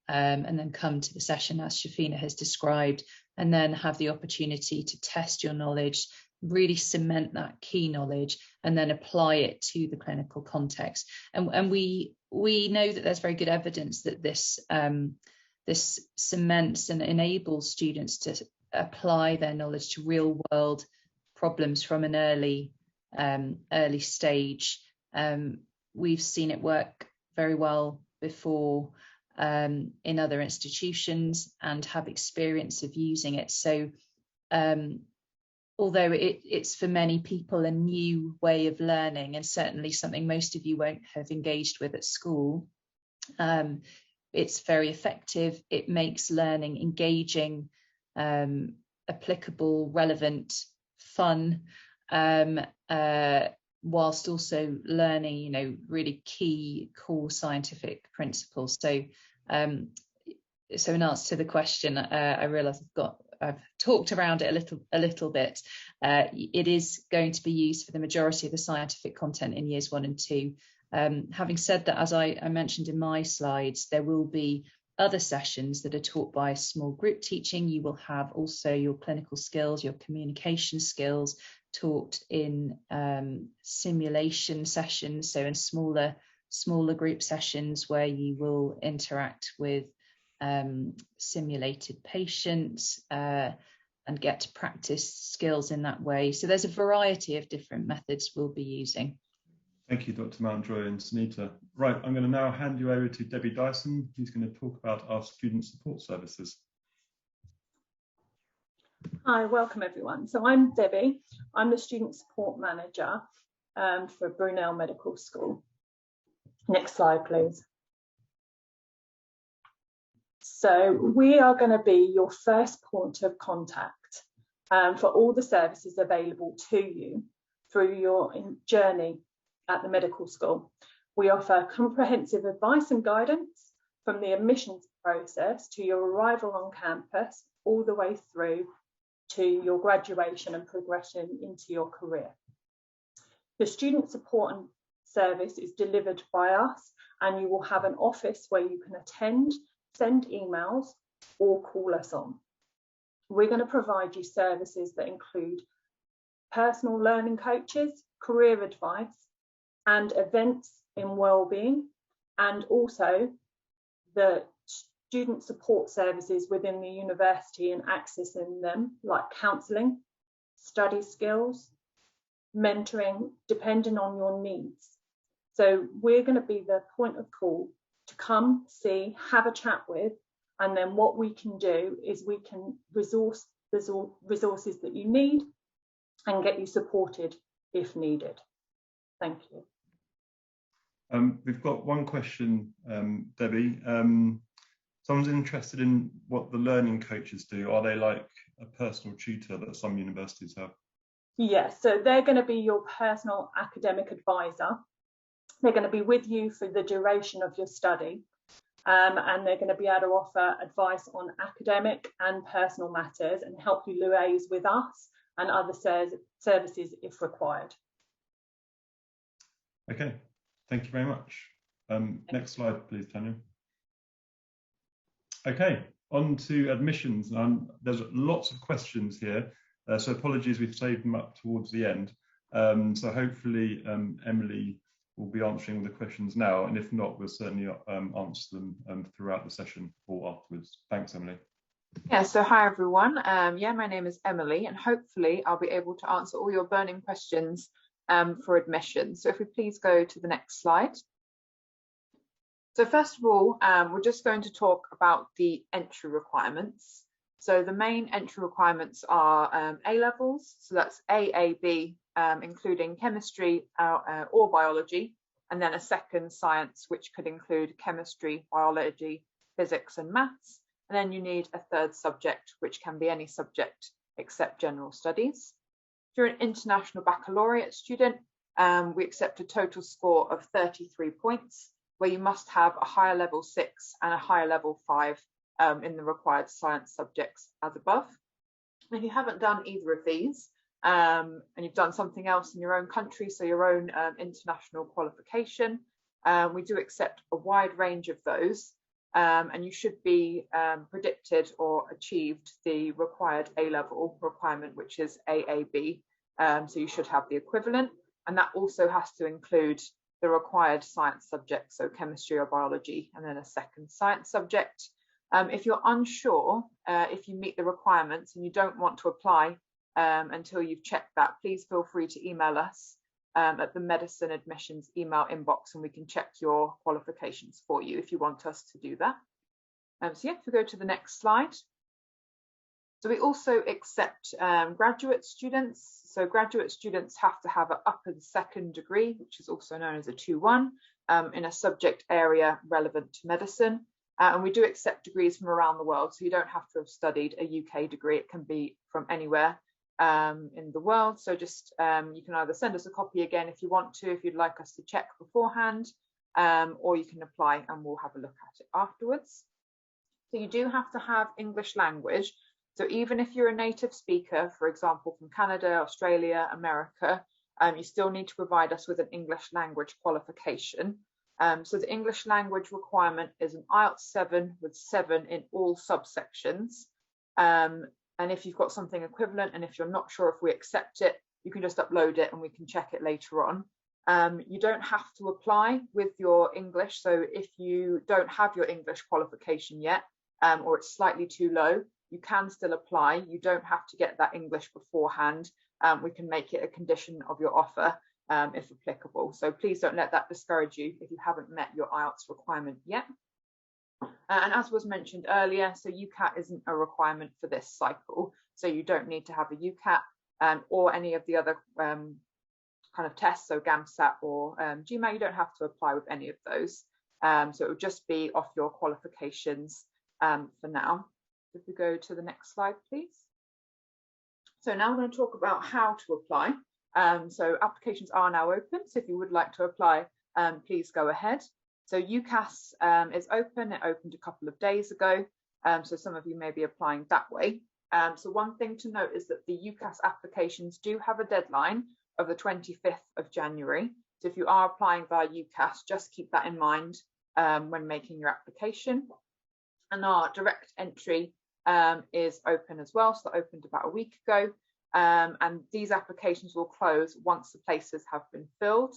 D: and then come to the session as Shafina has described, and then have the opportunity to test your knowledge, really cement that key knowledge, and then apply it to the clinical context. And we know that there's very good evidence that this cements and enables students to apply their knowledge to real world problems from an early stage. We've seen it work very well before in other institutions and have experience of using it. So although it's for many people a new way of learning, and certainly something most of you won't have engaged with at school, it's very effective. It makes learning engaging, applicable, relevant, fun, whilst also learning, really key core scientific principles. So, so in answer to the question, I realise I've talked around it a little bit. It is going to be used for the majority of the scientific content in years 1 and 2. Having said that, as I mentioned in my slides, there will be other sessions that are taught by small group teaching. You will have also your clinical skills, your communication skills taught in simulation sessions, so in smaller group sessions where you will interact with simulated patients and get to practice skills in that way. So there's a variety of different methods we'll be using.
A: Thank you, Dr. Mountjoy and Sunita. Right, I'm going to now hand you over to Debbie Dyson, who's going to talk about our student support services.
F: Hi, welcome everyone. So I'm Debbie. I'm the Student Support Manager for Brunel Medical School. Next slide, please. So we are going to be your first point of contact for all the services available to you through your journey at the medical school. We offer comprehensive advice and guidance from the admissions process to your arrival on campus, all the way through to your graduation and progression into your career. The student support service is delivered by us, and you will have an office where you can attend, send emails, or call us on. We're going to provide you services that include personal learning coaches, career advice, and events in wellbeing, and also the student support services within the university and accessing them, like counselling, study skills, mentoring, depending on your needs. So we're going to be the point of call to come, see, have a chat with, and then what we can do is we can resource the resources that you need and get you supported if needed. Thank you.
A: We've got one question, Debbie. Someone's interested in what the learning coaches do. Are they like a personal tutor that some universities have?
F: Yes, so they're going to be your personal academic advisor. They're going to be with you for the duration of your study, and they're going to be able to offer advice on academic and personal matters and help you liaise with us and other services if required.
A: Okay, thank you very much. Next slide, please, Tanya. Okay, on to admissions. There's lots of questions here, so apologies we've saved them up towards the end. So hopefully Emily will be answering all the questions now, and if not, we'll certainly answer them throughout the session or afterwards. Thanks, Emily.
G: Yeah, so hi everyone. Yeah, my name is Emily, and hopefully I'll be able to answer all your burning questions for admission. So if we please go to the next slide. So first of all, we're just going to talk about the entry requirements. So the main entry requirements are A levels, so that's AAB, including chemistry or biology, and then a second science, which could include chemistry, biology, physics and maths. And then you need a third subject, which can be any subject except general studies. If you're an international baccalaureate student, we accept a total score of 33 points, where you must have a higher level 6 and a higher level 5 in the required science subjects as above. And if you haven't done either of these, and you've done something else in your own country, so your own international qualification, we do accept a wide range of those, and you should be predicted or achieved the required A-level requirement, which is AAB, so you should have the equivalent, and that also has to include the required science subjects, so chemistry or biology, and then a second science subject. If you're unsure if you meet the requirements and you don't want to apply until you've checked that, please feel free to email us at the medicine admissions email inbox, and we can check your qualifications for you if you want us to do that. So yeah, if we go to the next slide. So we also accept graduate students. So graduate students have to have an upper second degree, which is also known as a 2-1, in a subject area relevant to medicine. And we do accept degrees from around the world, so you don't have to have studied a UK degree. It can be from anywhere in the world. So just you can either send us a copy again if you want to, if you'd like us to check beforehand, or you can apply and we'll have a look at it afterwards. So you do have to have English language. So even if you're a native speaker, for example, from Canada, Australia, America, you still need to provide us with an English language qualification. So the English language requirement is an Ielts 7 with 7 in all subsections. And if you've got something equivalent, and if you're not sure if we accept it, you can just upload it and we can check it later on. You don't have to apply with your English. So if you don't have your English qualification yet, or it's slightly too low, you can still apply. You don't have to get that English beforehand. We can make it a condition of your offer if applicable. So please don't let that discourage you if you haven't met your Ielts requirement yet. And as was mentioned earlier, so UCAT isn't a requirement for this cycle. So you don't need to have a UCAT or any of the other kind of tests, so GAMSAT or GMAT. You don't have to apply with any of those. So it would just be off your qualifications for now. If we go to the next slide, please. So now we're going to talk about how to apply. So applications are now open. So if you would like to apply, please go ahead. So UCAS is open. It opened a couple of days ago. So some of you may be applying that way. So one thing to note is that the UCAS applications do have a deadline of the 25th of January. So if you are applying via UCAS, just keep that in mind when making your application. And our direct entry is open as well. So that opened about a week ago. And these applications will close once the places have been filled.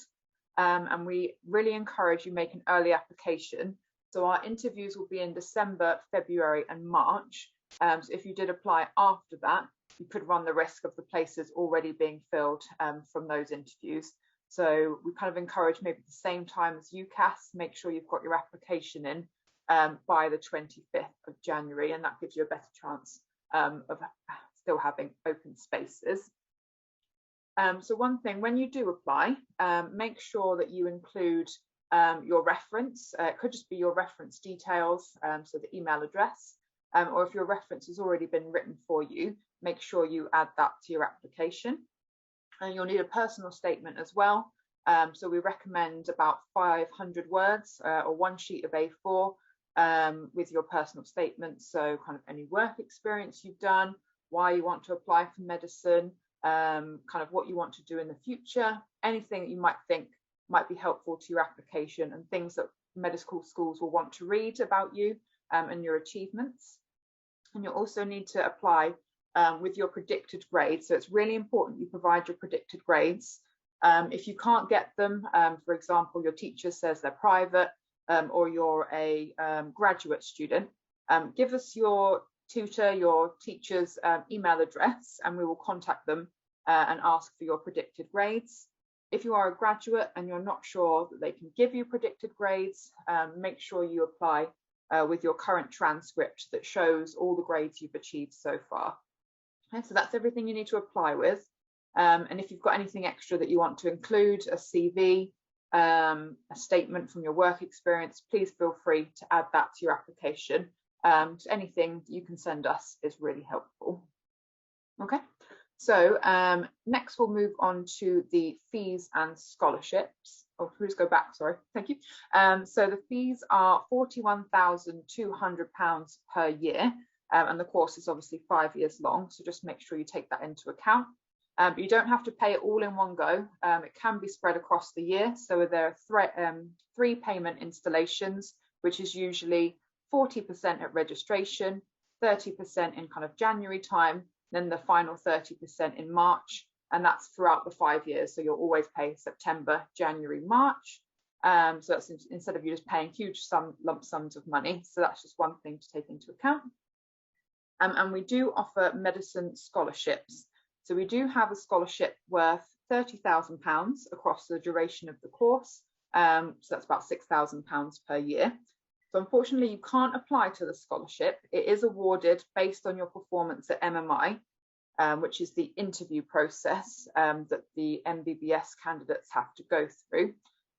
G: And we really encourage you make an early application. So our interviews will be in December, February and March. So if you did apply after that, you could run the risk of the places already being filled from those interviews. So we kind of encourage maybe the same time as UCAS, make sure you've got your application in by the 25th of January, and that gives you a better chance of still having open spaces. So one thing, when you do apply, make sure that you include your reference. It could just be your reference details, so the email address, or if your reference has already been written for you, make sure you add that to your application. And you'll need a personal statement as well. So we recommend about 500 words or one sheet of A4 with your personal statement. So kind of any work experience you've done, why you want to apply for medicine, kind of what you want to do in the future, anything that you might think might be helpful to your application, and things that medical schools will want to read about you and your achievements. And you'll also need to apply with your predicted grades. So it's really important you provide your predicted grades. If you can't get them, for example, your teacher says they're private, or you're a graduate student, give us your tutor, your teacher's email address, and we will contact them and ask for your predicted grades. If you are a graduate and you're not sure that they can give you predicted grades, make sure you apply with your current transcript that shows all the grades you've achieved so far. And so that's everything you need to apply with. And if you've got anything extra that you want to include, a CV, a statement from your work experience, please feel free to add that to your application. Anything you can send us is really helpful. Okay, so next we'll move on to the fees and scholarships. Oh, please go back, sorry, thank you. So the fees are £41,200 per year, and the course is obviously 5 years long, so just make sure you take that into account. But you don't have to pay it all in one go. It can be spread across the year. So there are three payment installations, which is usually 40% at registration, 30% in kind of January time, then the final 30% in March, and that's throughout the 5 years. So you'll always pay September, January, March. So that's instead of you just paying huge lump sums of money. So that's just one thing to take into account. And we do offer medicine scholarships. So we do have a scholarship worth £30,000 across the duration of the course. So that's about £6,000 per year. So unfortunately, you can't apply to the scholarship. It is awarded based on your performance at MMI, which is the interview process that the MBBS candidates have to go through.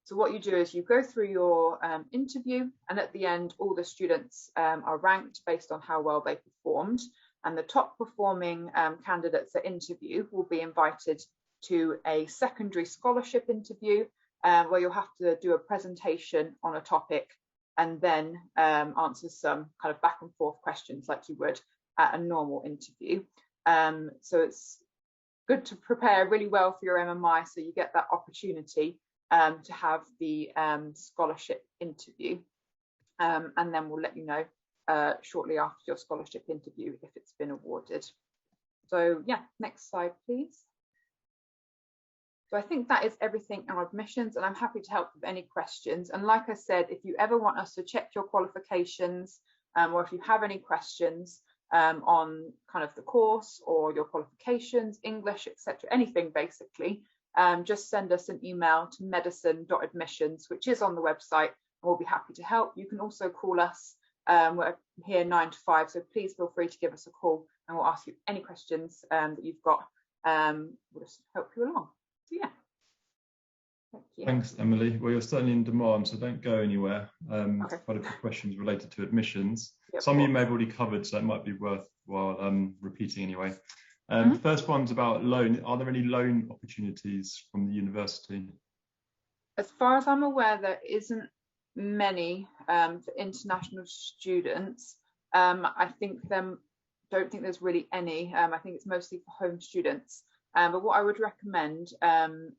G: So what you do is you go through your interview, and at the end, all the students are ranked based on how well they performed. And the top performing candidates at interview will be invited to a secondary scholarship interview where you'll have to do a presentation on a topic and then answer some kind of back and forth questions like you would at a normal interview. So it's good to prepare really well for your MMI so you get that opportunity to have the scholarship interview. And then we'll let you know shortly after your scholarship interview if it's been awarded. So yeah, next slide please. So I think that is everything on admissions, and I'm happy to help with any questions. And like I said, if you ever want us to check your qualifications, or if you have any questions on kind of the course or your qualifications, English, etc., anything basically, just send us an email to medicine.admissions, which is on the website, and we'll be happy to help. You can also call us. We're here 9 to 5, so please feel free to give us a call and we'll ask you any questions that you've got. We'll just help you along. So yeah, thank you.
A: Thanks, Emily. Well, you're certainly in demand, so don't go anywhere.
G: Okay.
A: Quite a few questions related to admissions.
G: Yep,
A: some of you may have already covered, so it might be worthwhile repeating anyway. First one's about loan. Are there any loan opportunities from the university?
G: As far as I'm aware, there isn't many for international students. I don't think there's really any. I think it's mostly for home students. But what I would recommend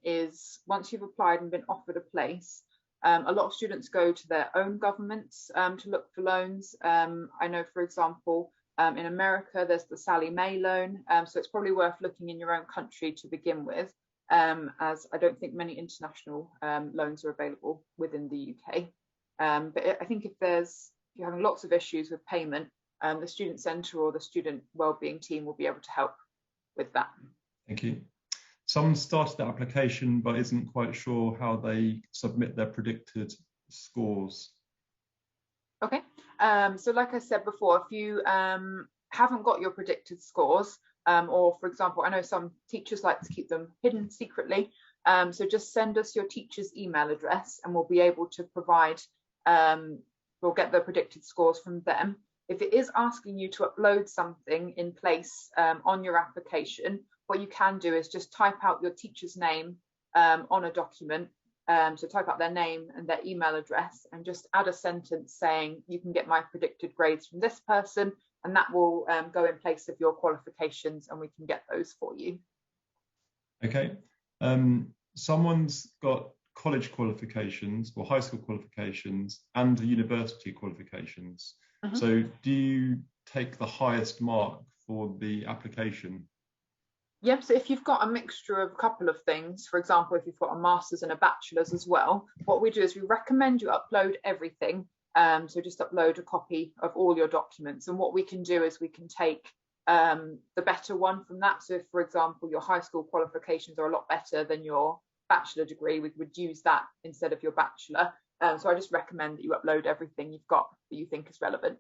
G: is once you've applied and been offered a place, a lot of students go to their own governments to look for loans. I know, for example, in America, there's the Sallie Mae loan. So it's probably worth looking in your own country to begin with, as I don't think many international loans are available within the UK. But I think if you're having lots of issues with payment, the Student Centre or the Student Wellbeing team will be able to help with that.
A: Thank you. Someone started the application but isn't quite sure how they submit their predicted scores.
G: Okay, so like I said before, if you haven't got your predicted scores, or for example, I know some teachers like to keep them hidden secretly, so just send us your teacher's email address and we'll be able to provide, we'll get the predicted scores from them. If it is asking you to upload something in place on your application, what you can do is just type out your teacher's name on a document. So type out their name and their email address and just add a sentence saying you can get my predicted grades from this person, and that will go in place of your qualifications and we can get those for you.
A: Okay. Someone's got college qualifications or high school qualifications and university qualifications. So do you take the highest mark for the application?
G: Yep, so if you've got a mixture of a couple of things, for example, if you've got a master's and a bachelor's as well, what we do is we recommend you upload everything. So just upload a copy of all your documents. And what we can do is we can take the better one from that. So if, for example, your high school qualifications are a lot better than your bachelor degree, we would use that instead of your bachelor. So I just recommend that you upload everything you've got that you think is relevant.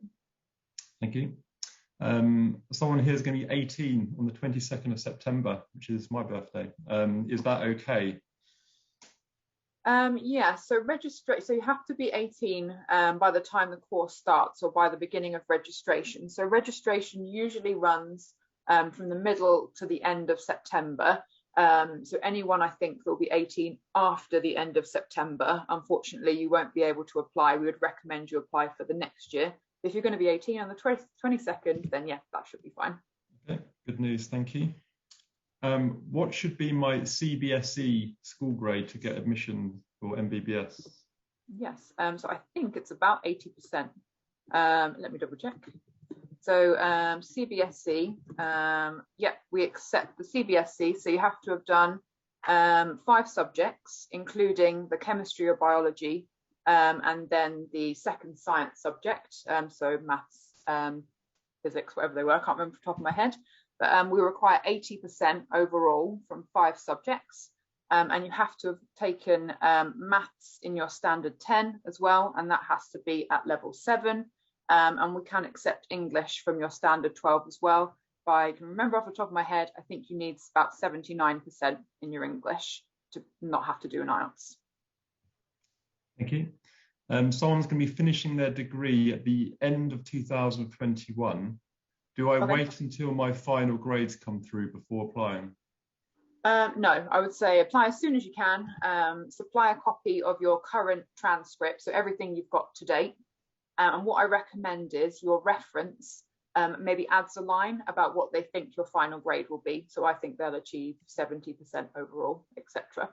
A: Thank you. Someone here is going to be 18 on the 22nd of September, which is my birthday. Is that okay?
G: Yeah, so you have to be 18 by the time the course starts or by the beginning of registration. So registration usually runs from the middle to the end of September. So anyone I think will be 18 after the end of September, unfortunately, you won't be able to apply. We would recommend you apply for the next year. If you're going to be 18 on the 22nd, then yeah, that should be fine.
A: Okay, good news, thank you. What should be my Cbse school grade to get admission for MBBS?
G: Yes, so I think it's about 80%. Let me double check. So Cbse, yeah, we accept the Cbse. So you have to have done 5 subjects, including the chemistry or biology, and then the second science subject. So maths, physics, whatever they were, I can't remember off the top of my head. But we require 80% overall from 5 subjects. And you have to have taken maths in your standard 10 as well, and that has to be at level 7. And we can accept English from your standard 12 as well. If I can remember off the top of my head, I think you need about 79% in your English to not have to do an IELTS.
A: Thank you. Someone's going to be finishing their degree at the end of 2021. Do I wait until my final grades come through before applying?
G: No, I would say apply as soon as you can. Supply a copy of your current transcript, so everything you've got to date. And what I recommend is your reference maybe adds a line about what they think your final grade will be. So I think they'll achieve 70% overall, etc.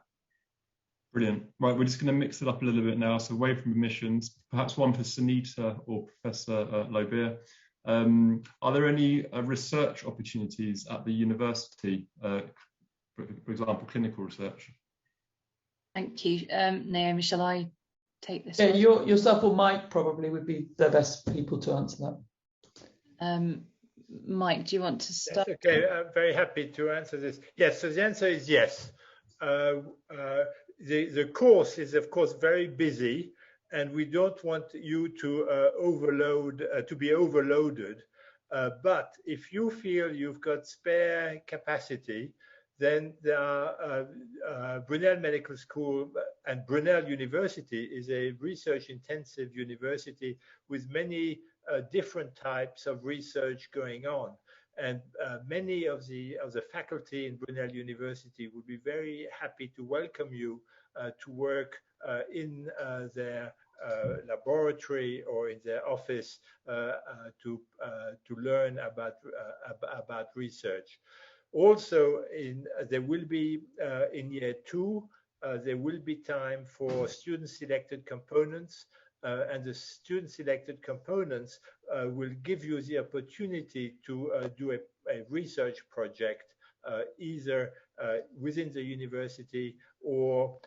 A: Brilliant. Right, we're just going to mix it up a little bit now. So away from admissions, perhaps one for Sunita or Professor Lauber. Are there any research opportunities at the university, for example, clinical research?
D: Thank you. Naomi, shall I take this?
C: Yeah, yourself or Mike probably would be the best people to answer that.
D: Mike, do you want to start?
B: Yes, okay, I'm very happy to answer this. Yes, so the answer is yes. The course is, of course, very busy, and we don't want you to be overloaded. But if you feel you've got spare capacity, then there are Brunel Medical School and Brunel University is a research-intensive university with many different types of research going on. And many of the faculty in Brunel University would be very happy to welcome you to work in their laboratory or in their office to learn about research. Also, there will be in year 2, there will be time for student-selected components, and the student-selected components will give you the opportunity to do a research project either within the university or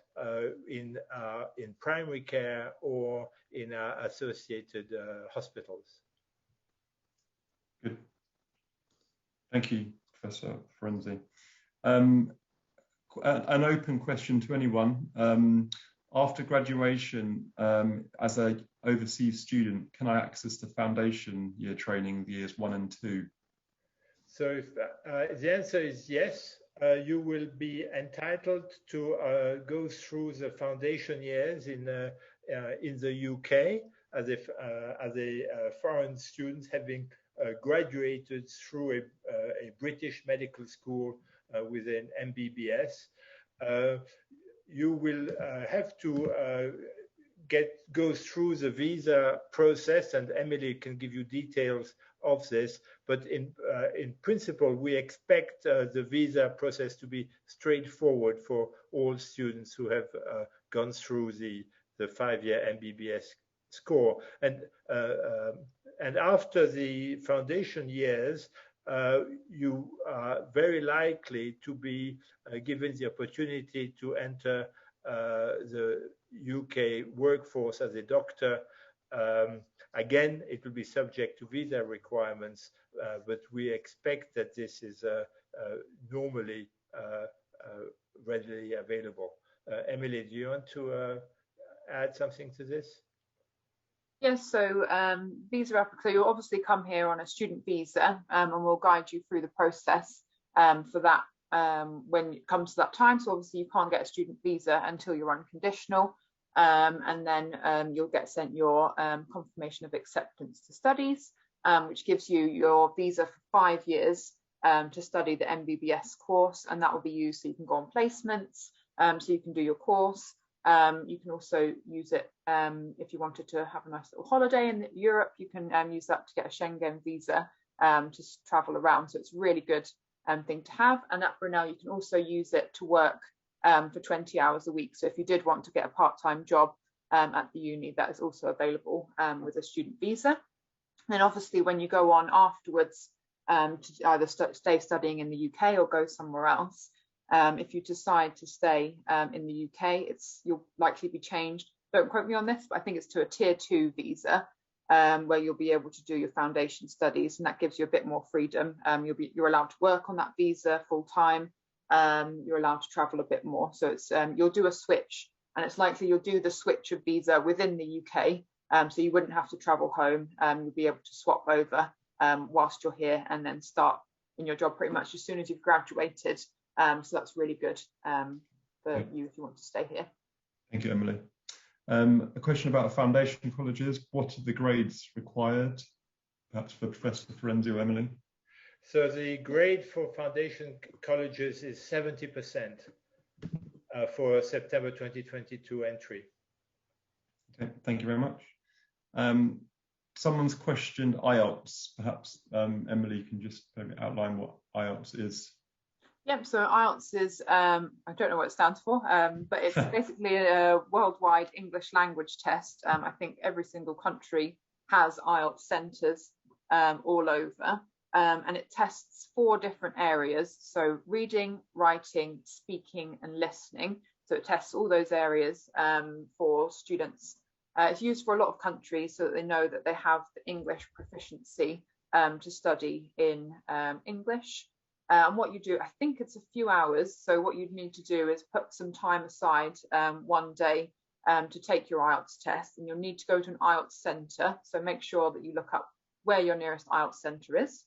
B: in primary care or in associated hospitals.
A: Good. Thank you, Professor Ferenczi. An open question to anyone. After graduation, as an overseas student, can I access the foundation year training, years 1 and 2? So
B: the answer is yes. You will be entitled to go through the foundation years in the UK as a foreign student having graduated through a British medical school with an MBBS. You will have to go through the visa process, and Emily can give you details of this. But in principle, we expect the visa process to be straightforward for all students who have gone through the 5-year MBBS score. And after the foundation years, you are very likely to be given the opportunity to enter the UK workforce as a doctor. Again, it will be subject to visa requirements, but we expect that this is normally readily available. Emily, do you want to add something to this?
G: Yes, so visa so you'll obviously come here on a student visa, and we'll guide you through the process for that when it comes to that time. So obviously you can't get a student visa until you're unconditional, and then you'll get sent your confirmation of acceptance to studies, which gives you your visa for 5 years to study the MBBS course, and that will be used so you can go on placements, so you can do your course. You can also use it if you wanted to have a nice little holiday in Europe. You can use that to get a Schengen visa to travel around. So it's a really good thing to have. And at Brunel, you can also use it to work for 20 hours a week. So if you did want to get a part-time job at the uni, that is also available with a student visa. And then obviously when you go on afterwards to either stay studying in the UK or go somewhere else, if you decide to stay in the UK, you'll likely be changed. Don't quote me on this, but I think it's to a tier 2 visa, where you'll be able to do your foundation studies, and that gives you a bit more freedom. You're allowed to work on that visa full time. You're allowed to travel a bit more. So it's you'll do a switch, and it's likely you'll do the switch of visa within the UK, so you wouldn't have to travel home. You'll be able to swap over whilst you're here, and then start in your job pretty much as soon as you've graduated. So that's really good for you if you want to stay here.
A: Thank you, Emily. A question about foundation colleges. What are the grades required? Perhaps for Professor Ferenczi or Emily.
B: So the grade for foundation colleges is 70% for September 2022 entry.
A: Okay, thank you very much. Someone's questioned Ielts. Perhaps Emily can just maybe outline what Ielts is.
G: Yep, so Ielts is, I don't know what it stands for, but it's basically a worldwide English language test. I think every single country has Ielts centres all over, and it tests 4 different areas. So reading, writing, speaking and listening. So it tests all those areas for students. It's used for a lot of countries so that they know that they have the English proficiency to study in English. And what you do, I think it's a few hours. So what you'd need to do is put some time aside one day to take your Ielts test, and you'll need to go to an Ielts centre. So make sure that you look up where your nearest Ielts centre is.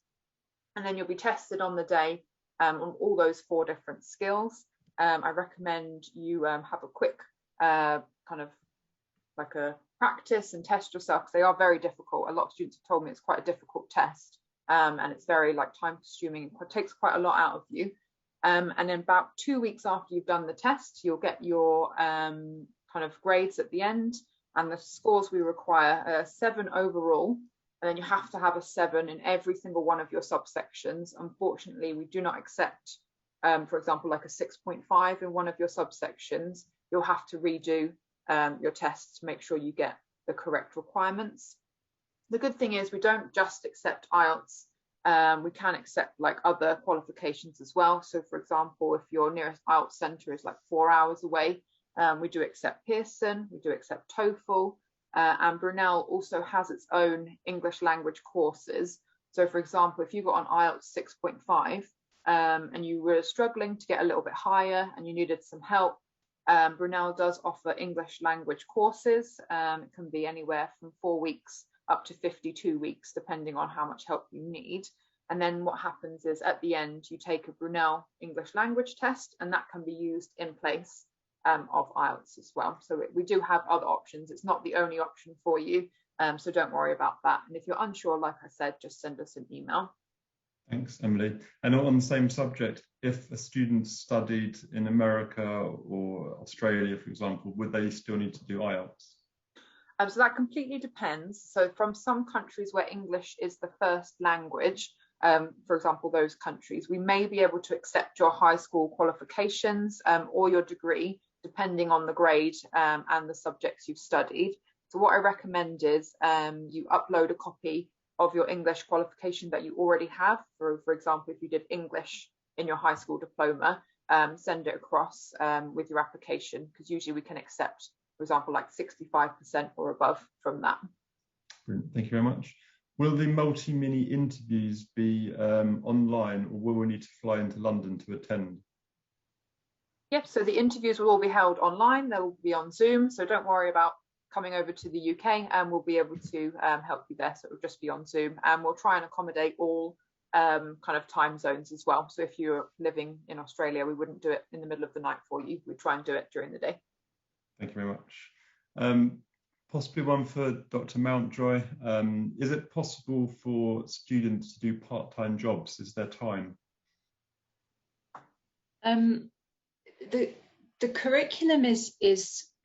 G: And then you'll be tested on the day on all those 4 different skills. I recommend you have a quick kind of like a practice and test yourself, because they are very difficult. A lot of students have told me it's quite a difficult test. And it's very time consuming. It takes quite a lot out of you. And then about 2 weeks after you've done the test, you'll get your kind of grades at the end, and the scores we require are 7 overall, and then you have to have a 7 in every single one of your subsections. Unfortunately, we do not accept, for example, like a 6.5 in one of your subsections. You'll have to redo your tests to make sure you get the correct requirements. The good thing is we don't just accept Ielts. We can accept other qualifications as well. So for example, if your nearest Ielts centre is 4 hours away, we do accept Pearson, we do accept TOEFL, and Brunel also has its own English language courses. So for example, if you got an Ielts 6.5 and you were struggling to get a little bit higher and you needed some help, Brunel does offer English language courses. It can be anywhere from 4 weeks up to 52 weeks, depending on how much help you need. And then what happens is at the end, you take a Brunel English language test, and that can be used in place of Ielts as well. So we do have other options. It's not the only option for you, so don't worry about that. And if you're unsure, like I said, just send us an email.
A: Thanks, Emily. And on the same subject, if a student studied in America or Australia, for example, would they still need to do Ielts?
G: So that completely depends. So from some countries where English is the first language, for example, those countries, we may be able to accept your high school qualifications or your degree, depending on the grade and the subjects you've studied. So what I recommend is you upload a copy of your English qualification that you already have. For example, if you did English in your high school diploma, send it across with your application, because usually we can accept, for example, 65% or above from that.
A: Brilliant. Thank you very much. Will the multi-mini interviews be online, or will we need to fly into London to attend?
G: Yep, so the interviews will all be held online. They'll be on Zoom, so don't worry about coming over to the UK, and we'll be able to help you there. So it'll just be on Zoom, and we'll try and accommodate all kind of time zones as well. So if you're living in Australia, we wouldn't do it in the middle of the night for you. We'd try and do it during the day.
A: Thank you very much. Possibly one for Dr. Mountjoy. Is it possible for students to do part-time jobs? Is there time?
D: The curriculum is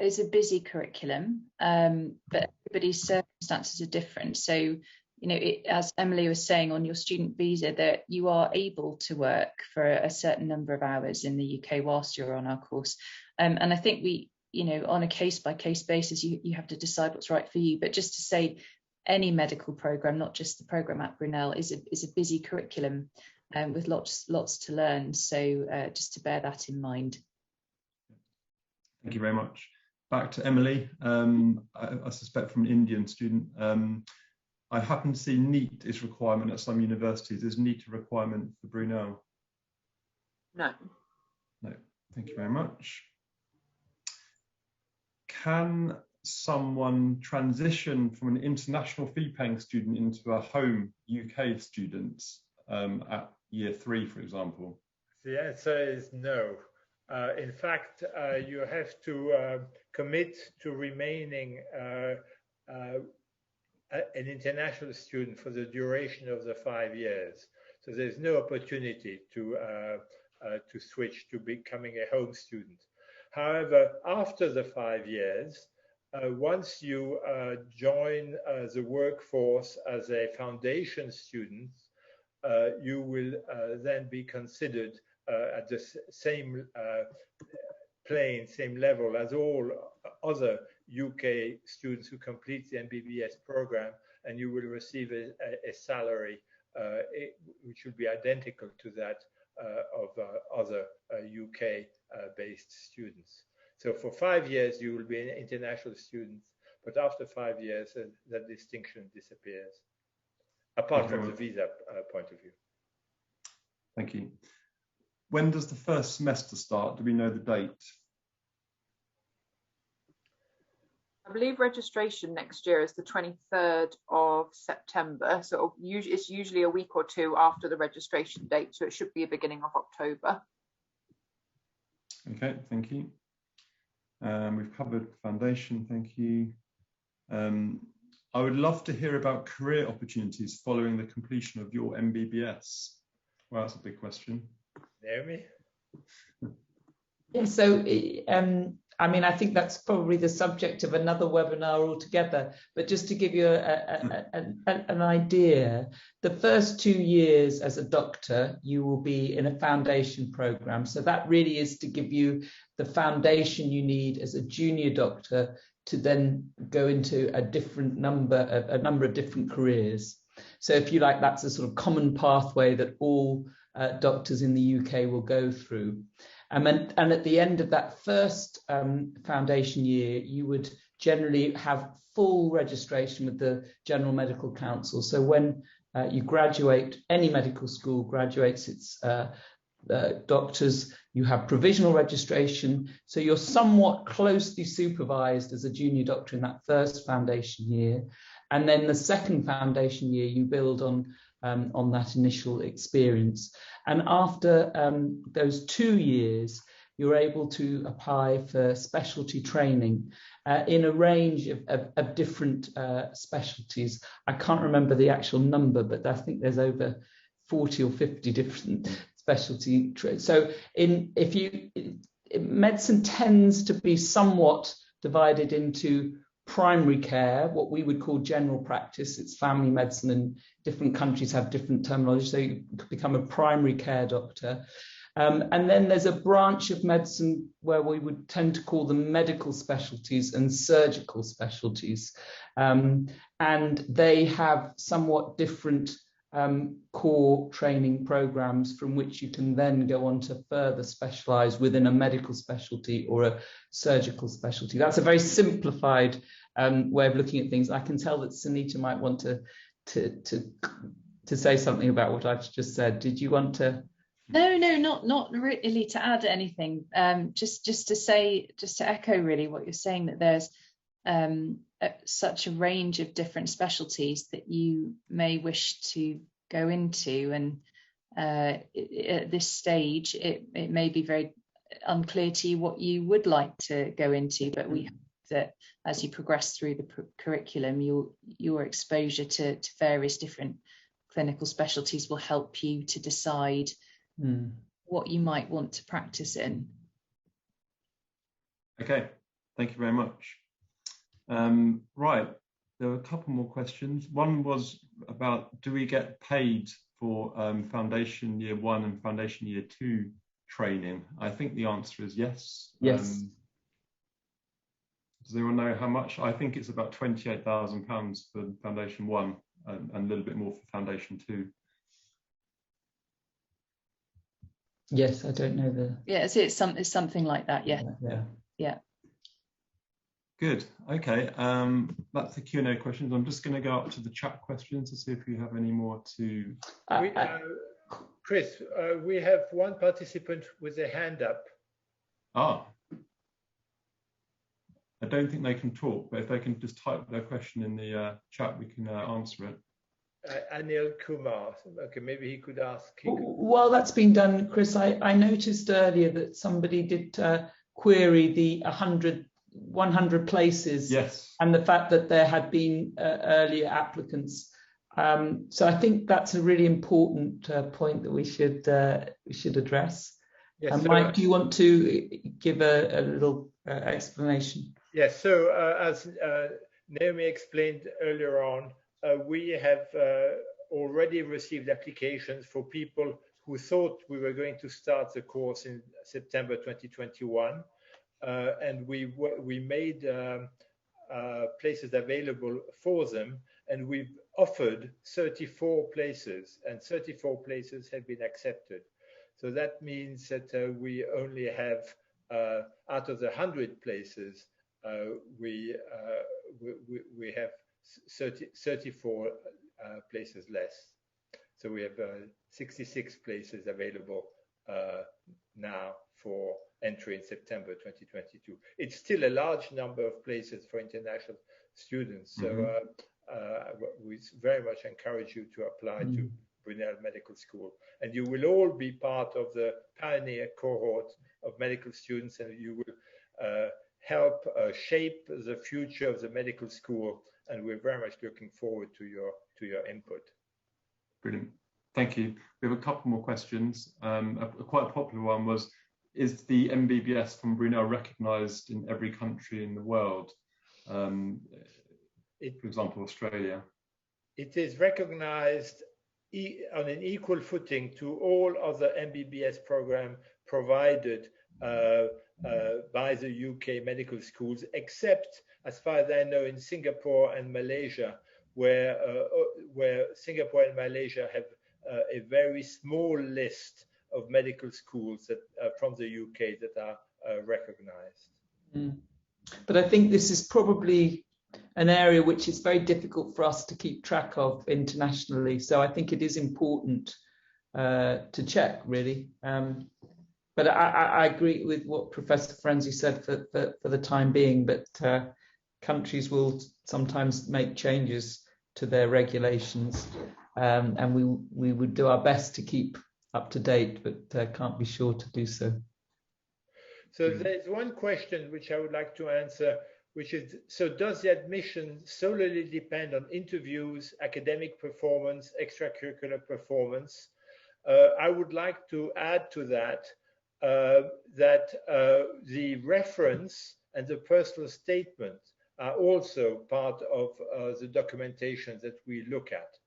D: a busy curriculum, but everybody's circumstances are different. So, you know, as Emily was saying, on your student visa, that you are able to work for a certain number of hours in the UK whilst you're on our course. And I think we, you know, on a case-by-case basis, you have to decide what's right for you. But just to say, any medical program, not just the program at Brunel, is a busy curriculum with lots to learn. So just to bear that in mind.
A: Thank you very much. Back to Emily. I suspect from an Indian student. I happen to see NEET is requirement at some universities. Is NEET a requirement for Brunel?
G: No.
A: No. Thank you very much. Can someone transition from an international fee-paying student into a home UK student at year 3, for example?
B: The answer is no. In fact, you have to commit to remaining an international student for the duration of the 5 years. So there's no opportunity to switch to becoming a home student. However, after the 5 years, once you join the workforce as a foundation student, you will then be considered at the same plane, same level as all other UK students who complete the MBBS program, and you will receive a salary which will be identical to that of other UK-based students. So for 5 years, you will be an international student, but after 5 years, that distinction disappears, apart from the visa point of view.
A: Thank you. When does the first semester start? Do we know the date?
G: I believe registration next year is the 23rd of September. So it's usually a week or two after the registration date. So it should be a beginning of October.
A: Okay, thank you. We've covered foundation, thank you. I would love to hear about career opportunities following the completion of your MBBS. Well, that's a big question.
B: Naomi?
C: Yeah, so I mean, I think that's probably the subject of another webinar altogether, but just to give you an idea, the first 2 years as a doctor, you will be in a foundation program. So that really is to give you the foundation you need as a junior doctor to then go into a number of different careers. So if you like, that's a sort of common pathway that all doctors in the UK will go through. And at the end of that first foundation year, you would generally have full registration with the General Medical Council. So when you graduate, any medical school graduates its doctors, you have provisional registration. So you're somewhat closely supervised as a junior doctor in that first foundation year. And then the second foundation year, you build on that initial experience. And after those 2 years, you're able to apply for specialty training in a range of different specialties. I can't remember the actual number, but I think there's over 40 or 50 different specialty trades. So medicine tends to be somewhat divided into primary care, what we would call general practice. It's family medicine, and different countries have different terminology. So you could become a primary care doctor. And then there's a branch of medicine where we would tend to call them medical specialties and surgical specialties. And they have somewhat different core training programs from which you can then go on to further specialize within a medical specialty or a surgical specialty. That's a very simplified way of looking at things. I can tell that Sunita might want to say something about what I've just said. Did you want to?
D: No, not really to add anything. Just to echo really what you're saying, that there's such a range of different specialties that you may wish to go into, and at this stage it may be very unclear to you what you would like to go into, but we hope that as you progress through the curriculum, your exposure to various different clinical specialties will help you to decide what you might want to practice in.
A: Okay, thank you very much. Right, there were a couple more questions. One was about, do we get paid for Foundation Year 1 and Foundation Year 2 training? I think the answer is yes.
C: Yes.
A: Does anyone know how much? I think it's about £28,000 for Foundation 1 and a little bit more for Foundation 2.
C: Yes, I don't know the.
D: Yeah, it's something like that. Yeah. Yeah.
A: Good. Okay. That's the Q&A questions. I'm just going to go up to the chat questions to see if you have any more to.
B: Chris, we have one participant with a hand up.
A: Ah. I don't think they can talk, but if they can just type their question in the chat, we can answer it.
B: Anil Kumar. Okay, maybe he could ask.
C: While that's been done, Chris, I noticed earlier that somebody did query the 100 places.
A: Yes.
C: And the fact that there had been earlier applicants. So I think that's a really important point that we should address.
B: Yes,
C: Mike, do you want to give a little explanation?
B: Yes. So as Naomi explained earlier on, we have already received applications for people who thought we were going to start the course in September 2021, and we made places available for them, and we've offered 34 places, and 34 places have been accepted. So that means that we only have, out of the 100 places, we have 34 places less. So we have 66 places available now for entry in September 2022. It's still a large number of places for international students. So we very much encourage you to apply to Brunel Medical School. And you will all be part of the pioneer cohort of medical students, and you will help shape the future of the medical school. And we're very much looking forward to your input.
A: Brilliant. Thank you. We have a couple more questions. Quite a popular one was, is the MBBS from Brunel recognized in every country in the world? For example, Australia. It
B: is recognized on an equal footing to all other MBBS programs provided by the UK medical schools, except, as far as I know, in Singapore and Malaysia, where Singapore and Malaysia have a very small list of medical schools that from the UK that are recognized.
C: But I think this is probably an area which is very difficult for us to keep track of internationally. So I think it is important to check, really. But I agree with what Professor Frenzy said for the time being, but countries will sometimes make changes to their regulations, and we would do our best to keep up to date, but can't be sure to do so.
B: So there's one question which I would like to answer, which is, so does the admission solely depend on interviews, academic performance, extracurricular performance? I would like to add to that the reference and the personal statement are also part of the documentation that we look at.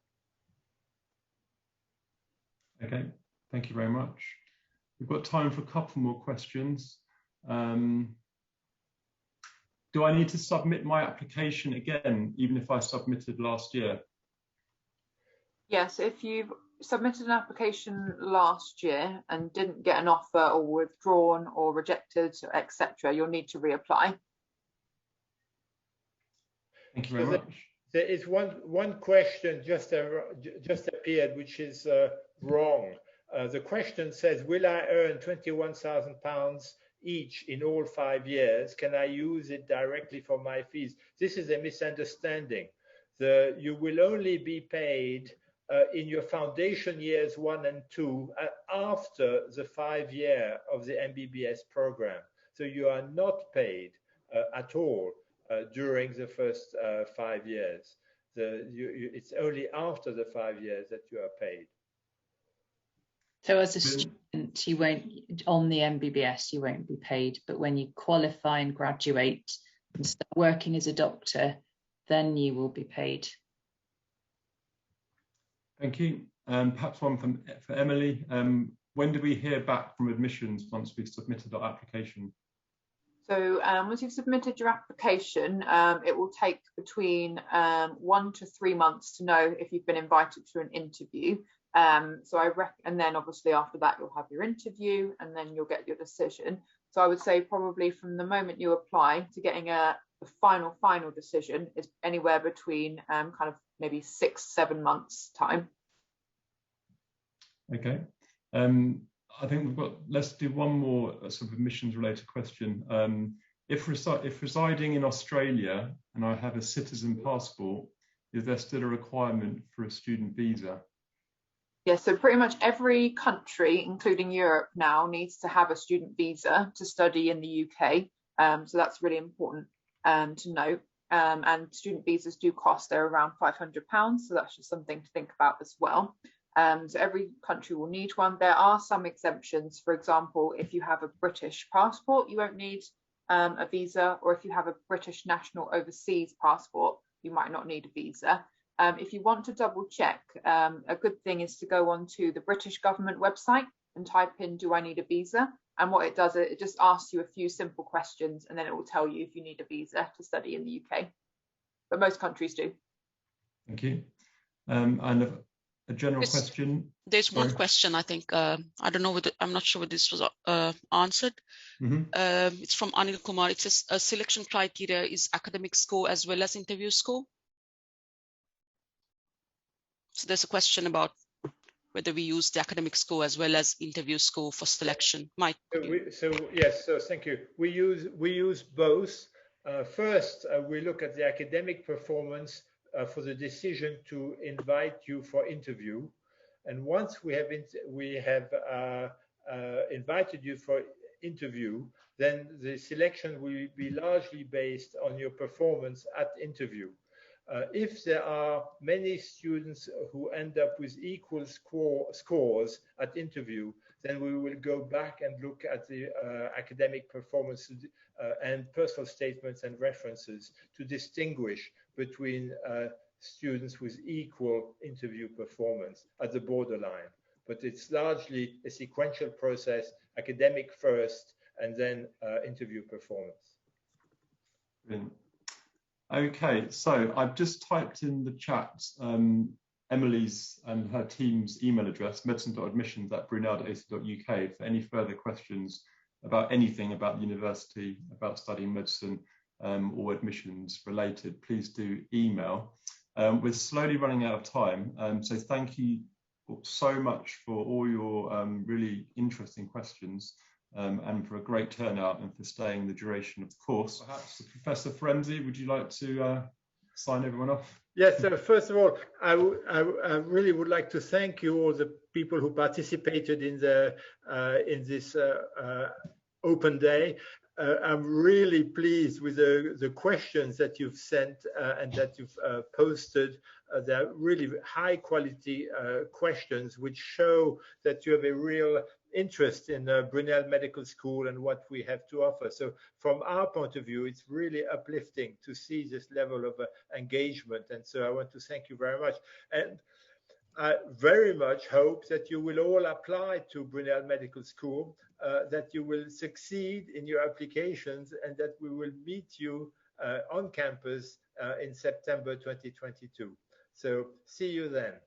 A: Okay, thank you very much. We've got time for a couple more questions. Do I need to submit my application again, even if I submitted last year?
G: Yes, if you've submitted an application last year and didn't get an offer or withdrawn or rejected, etc., you'll need to reapply.
A: Thank you very much.
B: There is one question just appeared, which is wrong. The question says, will I earn £21,000 each in all 5 years? Can I use it directly for my fees? This is a misunderstanding. You will only be paid in your foundation years 1 and 2 after the 5 year of the MBBS program. So you are not paid at all during the first 5 years. It's only after the 5 years that you are paid.
D: So as a student, you won't, on the MBBS, you won't be paid, but when you qualify and graduate and start working as a doctor, then you will be paid.
A: Thank you. Perhaps one for Emily. When do we hear back from admissions once we've submitted our application?
G: So once you've submitted your application, it will take between 1 to 3 months to know if you've been invited to an interview. And then obviously after that you'll have your interview and then you'll get your decision. So I would say probably from the moment you apply to getting the final decision is anywhere between kind of maybe 6-7 months time.
A: Okay. I think let's do one more sort of admissions related question. If residing in Australia and I have a citizen passport, is there still a requirement for a student visa?
G: Yeah, so pretty much every country, including Europe now, needs to have a student visa to study in the UK. So that's really important to note. And student visas do cost, they're around £500. So that's just something to think about as well. So every country will need one. There are some exemptions. For example, if you have a British passport, you won't need a visa, or if you have a British national overseas passport, you might not need a visa. If you want to double check, a good thing is to go onto the British government website and type in, do I need a visa? And what it does, it just asks you a few simple questions and then it will tell you if you need a visa to study in the UK. But most countries do.
A: Thank you. And a general question.
E: There's one question, I think. I don't know whether, I'm not sure whether this was answered. It's from Anil Kumar. It says a selection criteria is academic score as well as interview score. So there's a question about whether we use the academic score as well as interview score for selection. Mike.
B: So thank you. We use both. First, we look at the academic performance for the decision to invite you for interview, and once we have invited you for interview, then the selection will be largely based on your performance at interview. If there are many students who end up with equal scores at interview, then we will go back and look at the academic performance and personal statements and references to distinguish between students with equal interview performance at the borderline. But it's largely a sequential process, academic first, and then interview performance.
A: Brilliant. Okay, so I've just typed in the chat Emily's and her team's email address, medicine.admissions@brunel.ac.uk, for any further questions about anything about the university, about studying medicine or admissions related. Please do email. We're slowly running out of time, so thank you so much for all your really interesting questions. And for a great turnout and for staying the duration of the course. Perhaps Professor Frenzy, would you like to sign everyone off?
B: Yes, so first of all, I really would like to thank you, all the people who participated in this open day. I'm really pleased with the questions that you've sent and that you've posted. They're really high quality questions which show that you have a real interest in Brunel Medical School and what we have to offer. So from our point of view, it's really uplifting to see this level of engagement. And so I want to thank you very much. And I very much hope that you will all apply to Brunel Medical School, that you will succeed in your applications, and that we will meet you on campus in September 2022. So see you then.